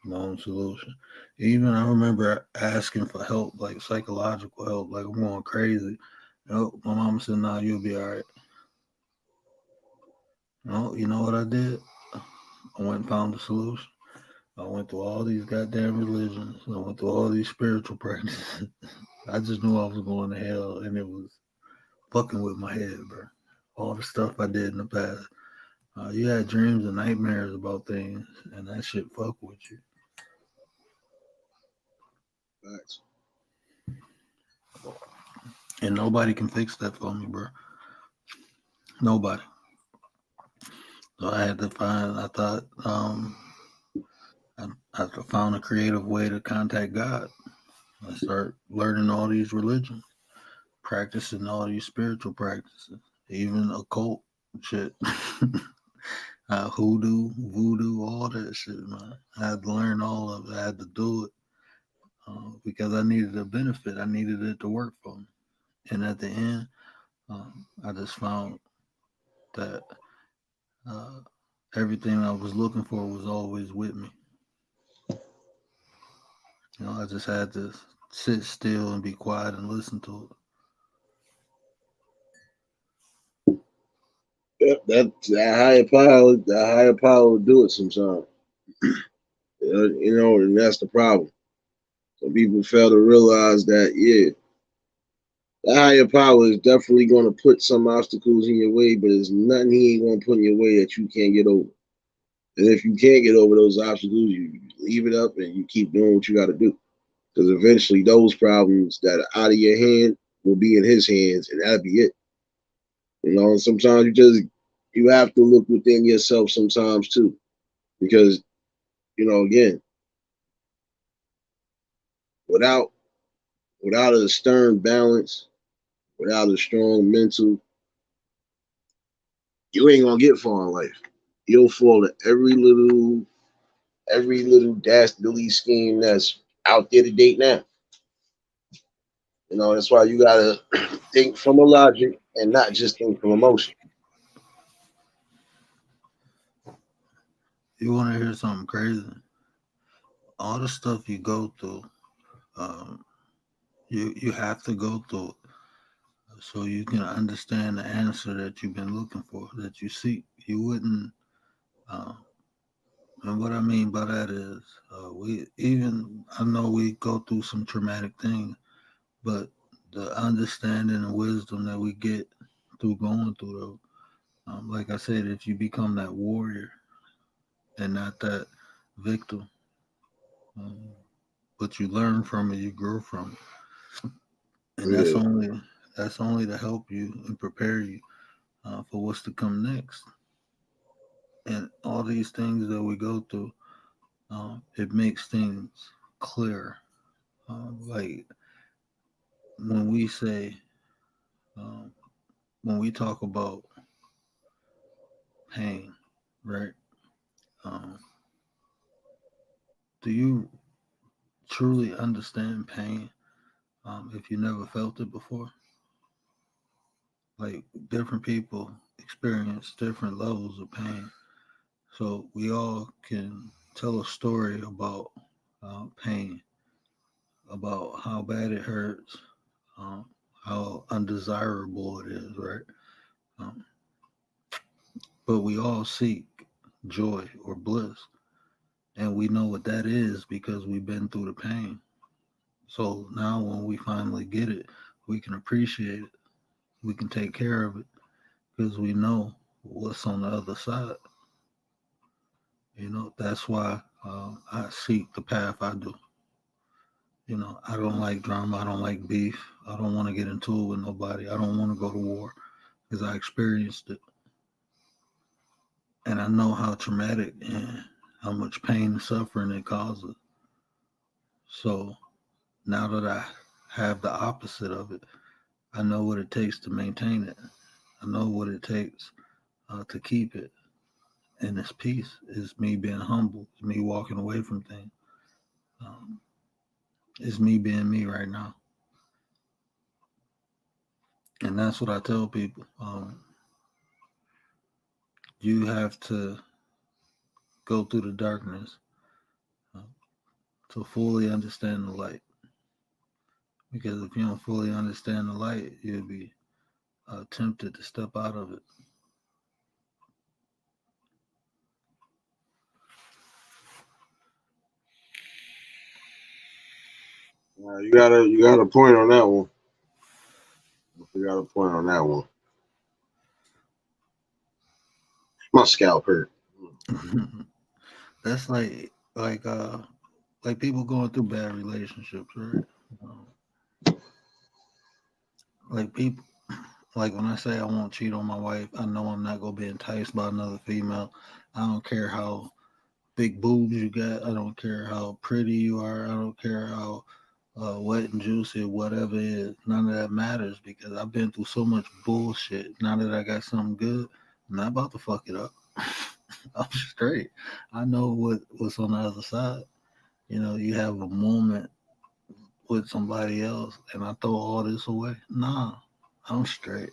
my own solution. Even I remember asking for help, like psychological help, like I'm going crazy. My mom said, "Nah, you'll be all right." No, you know what I did? I went and found the solution. I went through all these goddamn religions. I went through all these spiritual practices. I just knew I was going to hell, and it was fucking with my head, bro. All the stuff I did in the past. You had dreams and nightmares about things, and that shit fuck with you. Facts. And nobody can fix that for me, bro. Nobody. So I had to find. I found a creative way to contact God. I start learning all these religions, practicing all these spiritual practices, even occult shit. Hoodoo, voodoo, all that shit, man. I had to learn all of it. I had to do it because I needed a benefit. I needed it to work for me. And at the end, I just found that everything I was looking for was always with me. I just had to sit still and be quiet and listen to it. That higher power will do it sometimes. And that's the problem. Some people fail to realize that, yeah, the higher power is definitely going to put some obstacles in your way, but there's nothing he ain't going to put in your way that you can't get over. And if you can't get over those obstacles, you leave it up and you keep doing what you got to do. Because eventually those problems that are out of your hand will be in his hands, and that'll be it. And sometimes you have to look within yourself sometimes too. Because, again, without a stern balance, without a strong mental, you ain't gonna get far in life. You'll fall to every little dastardly scheme that's out there to date now. That's why you gotta think from a logic and not just think from emotion. You want to hear something crazy? All the stuff you go through, you have to go through it so you can understand the answer that you've been looking for, that you seek. You wouldn't. And what I mean by that is, I know we go through some traumatic things, but the understanding and wisdom that we get through going through those, like I said, if you become that warrior and not that victim, but you learn from it, you grow from it, and Yeah. that's only to help you and prepare you for what's to come next. And all these things that we go through, it makes things clear. Like when we say, um, when we talk about pain, right? Um, do you truly understand pain if you never felt it before? Like different people experience different levels of pain. So we all can tell a story about pain, about how bad it hurts, um, how undesirable it is, right? Um, but we all seek joy or bliss. And we know what that is because we've been through the pain. So now when we finally get it, we can appreciate it. We can take care of it because we know what's on the other side. That's why I seek the path I do. I don't like drama. I don't like beef. I don't want to get into it with nobody. I don't want to go to war because I experienced it. And I know how traumatic and how much pain and suffering it causes. So now that I have the opposite of it, I know what it takes to maintain it. I know what it takes to keep it. And it's peace. It's me being humble. It's me walking away from things. Um, it's me being me right now. And that's what I tell people. You have to go through the darkness uh, to fully understand the light. Because if you don't fully understand the light, you'll be tempted to step out of it. You got a point on that one. You got a point on that one. My scalp hurt. That's like people going through bad relationships, right? Like people, like when I say I won't cheat on my wife, I know I'm not gonna be enticed by another female. I don't care how big boobs you got. I don't care how pretty you are. I don't care how wet and juicy, whatever it is. None of that matters because I've been through so much bullshit. Now that I got something good, I'm not about to fuck it up. I'm straight. I know what's on the other side. You have a moment with somebody else and I throw all this away. Nah, I'm straight.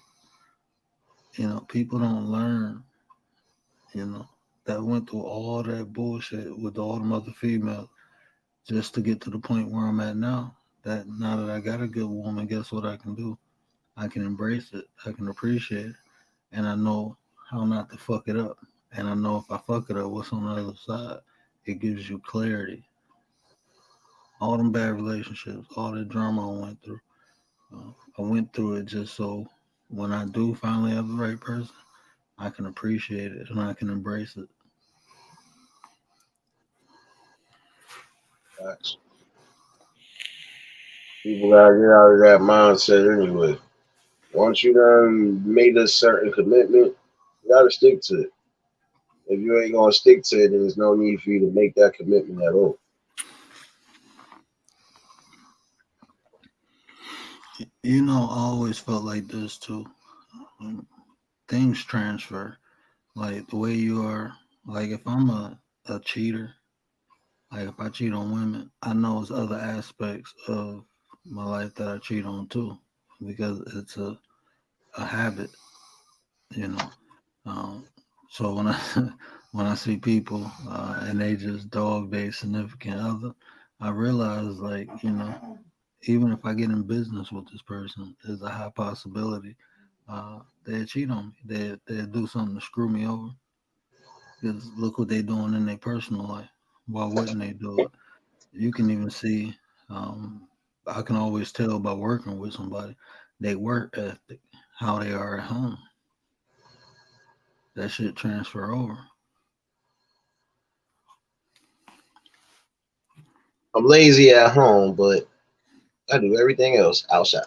people don't learn, you know, that went through all that bullshit with all them other females just to get to the point where I'm at now. That now that I got a good woman, guess what I can do? I can embrace it. I can appreciate it. And I know how not to fuck it up. And I know if I fuck it up, what's on the other side? It gives you clarity. All them bad relationships, all the drama I went through. I went through it just so when I do finally have the right person, I can appreciate it and I can embrace it. Facts. People gotta get out of that mindset anyway. Once you done made a certain commitment, you gotta stick to it. If you ain't gonna stick to it, then there's no need for you to make that commitment at all. I always felt like this too. Things transfer. Like the way you are, like if I'm a cheater, like if I cheat on women, I know there's other aspects of my life that I cheat on too, because it's a habit, you know. Um, so when I when I see people and they just dog their significant other, I realize like even if I get in business with this person, there's a high possibility they'll cheat on me. They'll do something to screw me over. Because look what they're doing in their personal life. Why wouldn't they do it? You can even see. Um, I can always tell by working with somebody, they work ethic, how they are at home. That shit transfer over. I'm lazy at home, but I do everything else outside.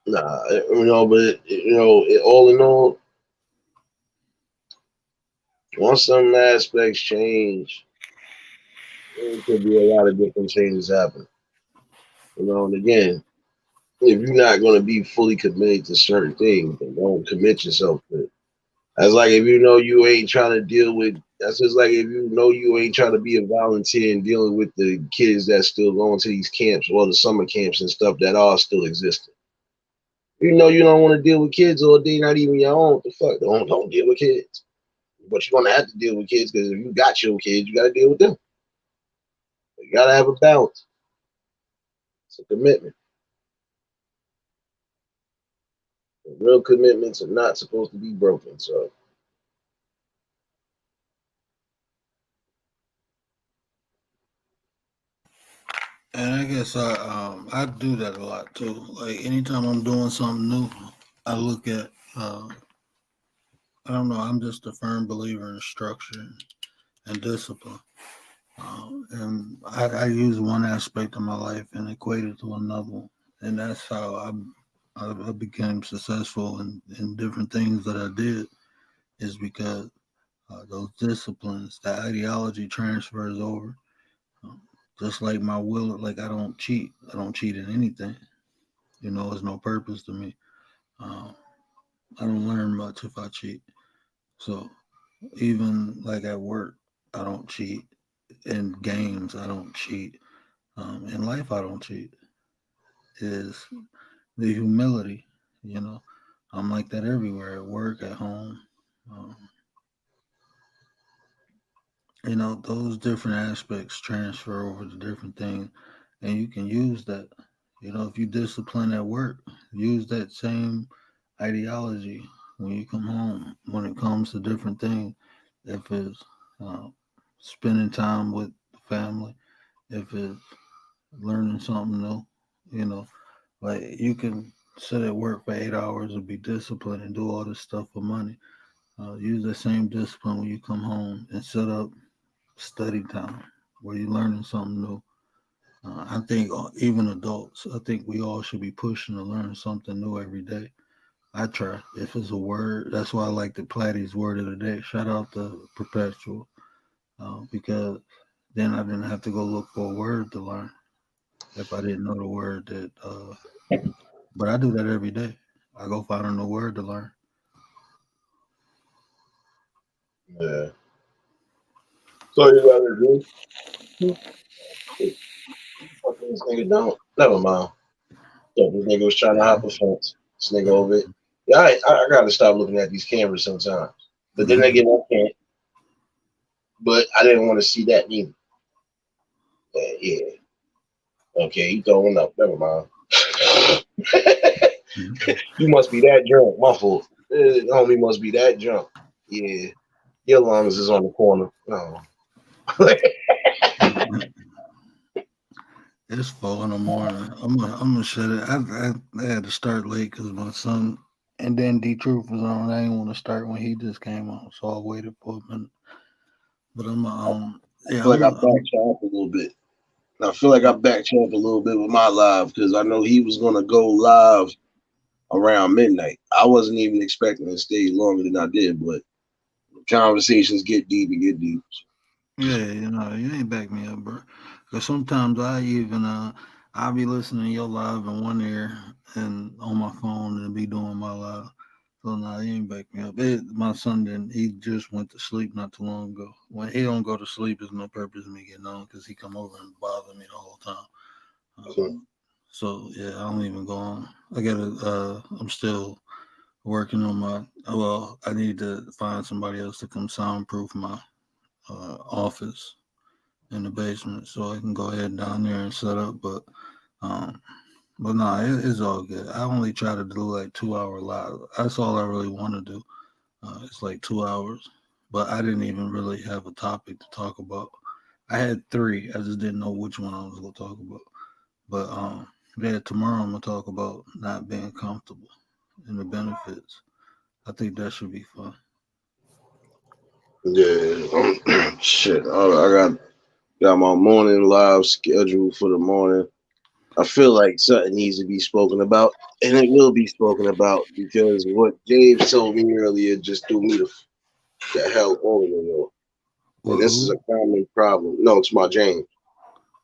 Nah, but all in all, once some aspects change, there could be a lot of different changes happen. And again, if you're not going to be fully committed to certain things, then don't commit yourself to it. That's like if you know you ain't trying to deal with. That's just like if you know you ain't trying to be a volunteer and dealing with the kids that's still going to these camps or the summer camps and stuff that are still existing. You know you don't want to deal with kids all day, not even your own. What the fuck? Don't deal with kids. But you're gonna have to deal with kids because if you got your kids, you gotta deal with them. You gotta have a balance. It's a commitment. Real commitments are not supposed to be broken. So And I guess I do that a lot too. Like anytime I'm doing something new, I look at I don't know. I'm just a firm believer in structure and discipline. And I use one aspect of my life and equate it to another one. And that's how I became successful in different things that I did, is because those disciplines, that ideology transfers over. Um, just like my will, like I don't cheat. I don't cheat in anything. There's no purpose to me. Um, I don't learn much if I cheat. So even like at work, I don't cheat. In games, I don't cheat. In life, I don't cheat. Is the humility, you know. I'm like that everywhere, at work, at home. Um, those different aspects transfer over to different things, and you can use that. If you discipline at work, use that same ideology when you come home. When it comes to different things, if it's uh, spending time with the family, if it's learning something new, you know, like you can sit at work for 8 hours and be disciplined and do all this stuff for money. Use the same discipline when you come home and set up study time where you're learning something new. I think even adults, I think we all should be pushing to learn something new every day. I try. If it's a word, that's why I like the Platty's word of the day. Shout out to Perpetual, because then I didn't have to go look for a word to learn if I didn't know the word that. But I do that every day. I go find a new word to learn. yeah. So you gotta do. What this nigga don't? Never mind. So this nigga was trying to hop a fence. This nigga over it. Yeah, I gotta stop looking at these cameras sometimes. But then again, I can't. But I didn't want to see that neither. Yeah. Okay, he throwing up. Never mind. You must be that drunk. My fault. Homie must be that drunk. Yeah. Your lungs is on the corner. No. It's 4 in the morning. I'm gonna shut it. I had to start late because my son and then D Truth was on. I didn't want to start when he just came on, so I waited for a minute. But I yeah, feel like I backed up a little bit. I feel like I backed up a little bit with my live because I know he was gonna go live around midnight. I wasn't even expecting to stay longer than I did, but conversations get deep and get deep. yeah, you ain't back me up, bro. Because sometimes I'll be listening to your live in one ear and on my phone and be doing my live. So no, he ain't back me up. My son didn't. He just went to sleep not too long ago. When he don't go to sleep, there's no purpose in me getting on because he come over and bother me the whole time. So yeah, I don't even go on. I gotta. I'm still working on my. Well, I need to find somebody else to come soundproof my office in the basement so I can go ahead down there and set up. Um, but no, it's all good. I only try to do like 2 hour live. That's all I really want to do. It's like 2 hours, but I didn't even really have a topic to talk about. I had three. I just didn't know which one I was gonna talk about. But yeah, tomorrow I'm gonna talk about not being comfortable and the benefits. I think that should be fun. Yeah, shit. I got my morning live scheduled for the morning. I feel like something needs to be spoken about, and it will be spoken about because what James told me earlier just threw me the hell over the wall. And Well, this is a who? common problem. No, it's my James.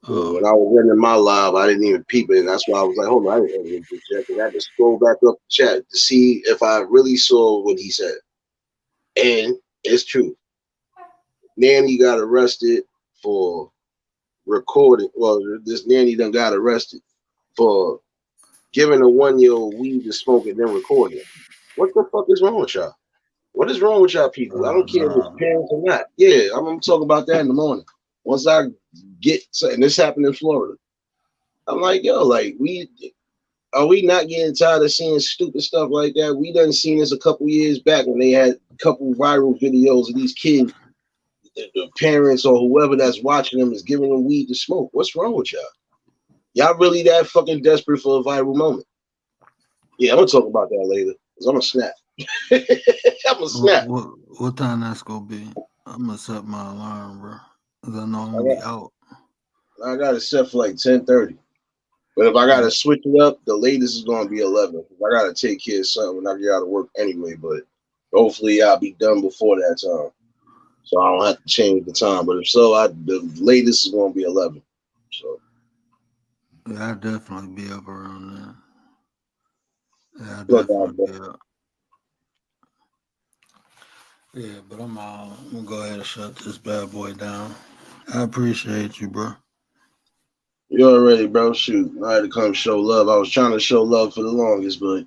So Oh, when I was running my live, I didn't even peep it, and that's why I was like, "Hold on, I didn't even check." And I had to scroll back up the chat to see if I really saw what he said, and it's true. Nanny got arrested for recording. Well, this nanny done got arrested for giving a 1 year old weed to smoke and then recording it. What the fuck is wrong with y'all? What is wrong with y'all people? I don't care if it's no. parents or not. Yeah, I'm gonna talk about that in the morning. Once I get, and this happened in Florida. I'm like, yo, like are we not getting tired of seeing stupid stuff like that? We done seen this a couple years back when they had a couple viral videos of these kids, the parents or whoever that's watching them is giving them weed to smoke. What's wrong with y'all? Y'all really that fucking desperate for a viral moment? Yeah, I'm gonna talk about that later. Cause I'm gonna snap. I'm gonna What, snap. what what time that's gonna be? I'm gonna set my alarm, bro. Cause I know I'm I gonna be out. got it set for like 10:30. But if I gotta Mm. switch it up, the latest is gonna be 11. I gotta take care of something when I get out of work anyway. But hopefully I'll be done before that time, so I don't have to change the time. But if so, the latest is gonna be 11. So Yeah, I'll definitely be up around then. Yeah, I'll look out definitely there. be up. Yeah, but I'm gonna go ahead and shut this bad boy down. I appreciate you, bro. You already, bro. Shoot, I had to come show love. I was trying to show love for the longest, but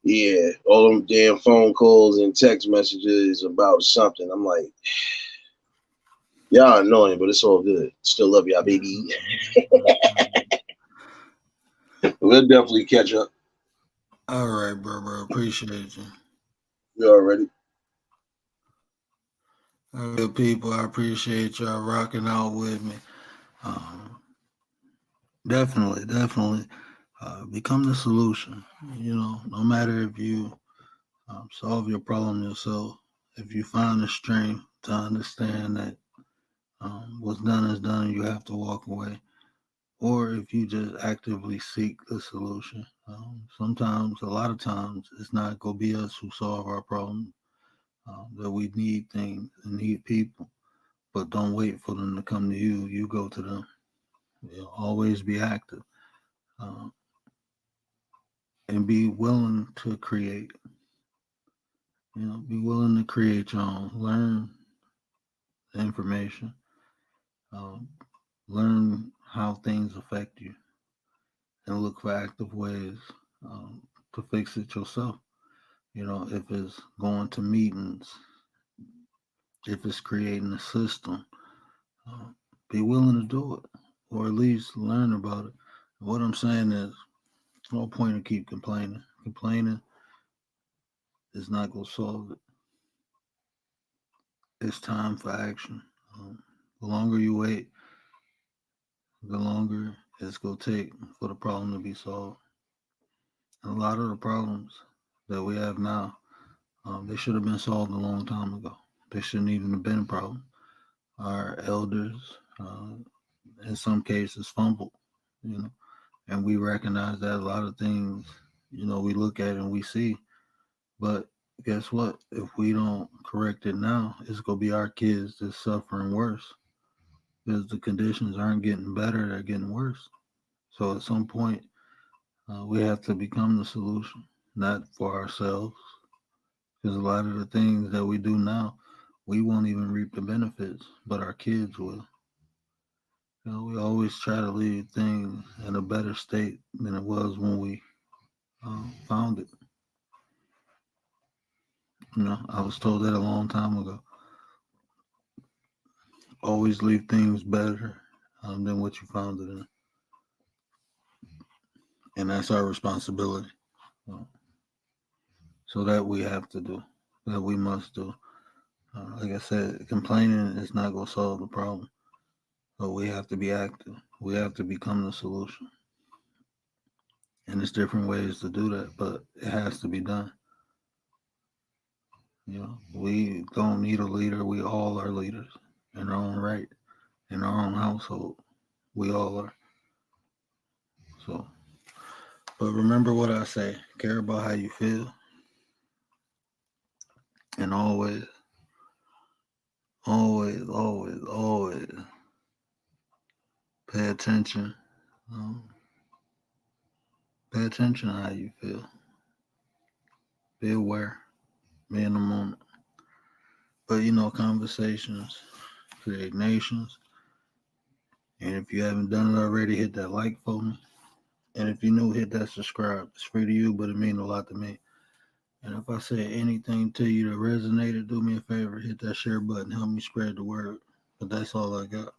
yeah, all them damn phone calls and text messages about something. I'm like, y'all annoying, but it's all good. Still love y'all, baby. We'll definitely catch up. All right, bro. Appreciate you. You already. Good people, I appreciate y'all rocking out with me. Um, definitely, become the solution. No matter if you solve your problem yourself, if you find the strength to understand that what's done is done, you have to walk away, or if you just actively seek the solution. Sometimes, a lot of times, it's not gonna be us who solve our problem. That we need things and need people, but don't wait for them to come to you. You go to them. Always be active, um, and be willing to create. Be willing to create your own. Learn the information. Um, learn how things affect you, and look for active ways to fix it yourself. You know, if it's going to meetings, if it's creating a system, uh, be willing to do it, or at least learn about it. What I'm saying is, there's no point in keep complaining. Complaining is not going to solve it. It's time for action. The longer you wait, the longer it's going to take for the problem to be solved. And a lot of the problems that we have now, they should have been solved a long time ago. They shouldn't even have been a problem. Our elders, in some cases, fumbled, you know, and we recognize that a lot of things, you know, we look at and we see. But guess what? If we don't correct it now, it's going to be our kids that's suffering worse because the conditions aren't getting better, they're getting worse. So at some point, we have to become the solution, not for ourselves, because a lot of the things that we do now, we won't even reap the benefits, but our kids will. You know, we always try to leave things in a better state than it was when we found it. You know, I was told that a long time ago. Always leave things better than what you found it in, and that's our responsibility. So that we have to do, that we must do. Like I said, complaining is not going to solve the problem, but we have to be active. We have to become the solution. And there's different ways to do that, but it has to be done. You know, we don't need a leader. We all are leaders in our own right, in our own household. We all are. So, but remember what I say: care about how you feel, and always, always, always, always pay attention. Um, Pay attention to how you feel. Be aware. Be in the moment. But you know, conversations create nations. And if you haven't done it already, hit that like for me. And if you're new, hit that subscribe. It's free to you, but it means a lot to me. And if I say anything to you that resonated, do me a favor, hit that share button. Help me spread the word. But that's all I got.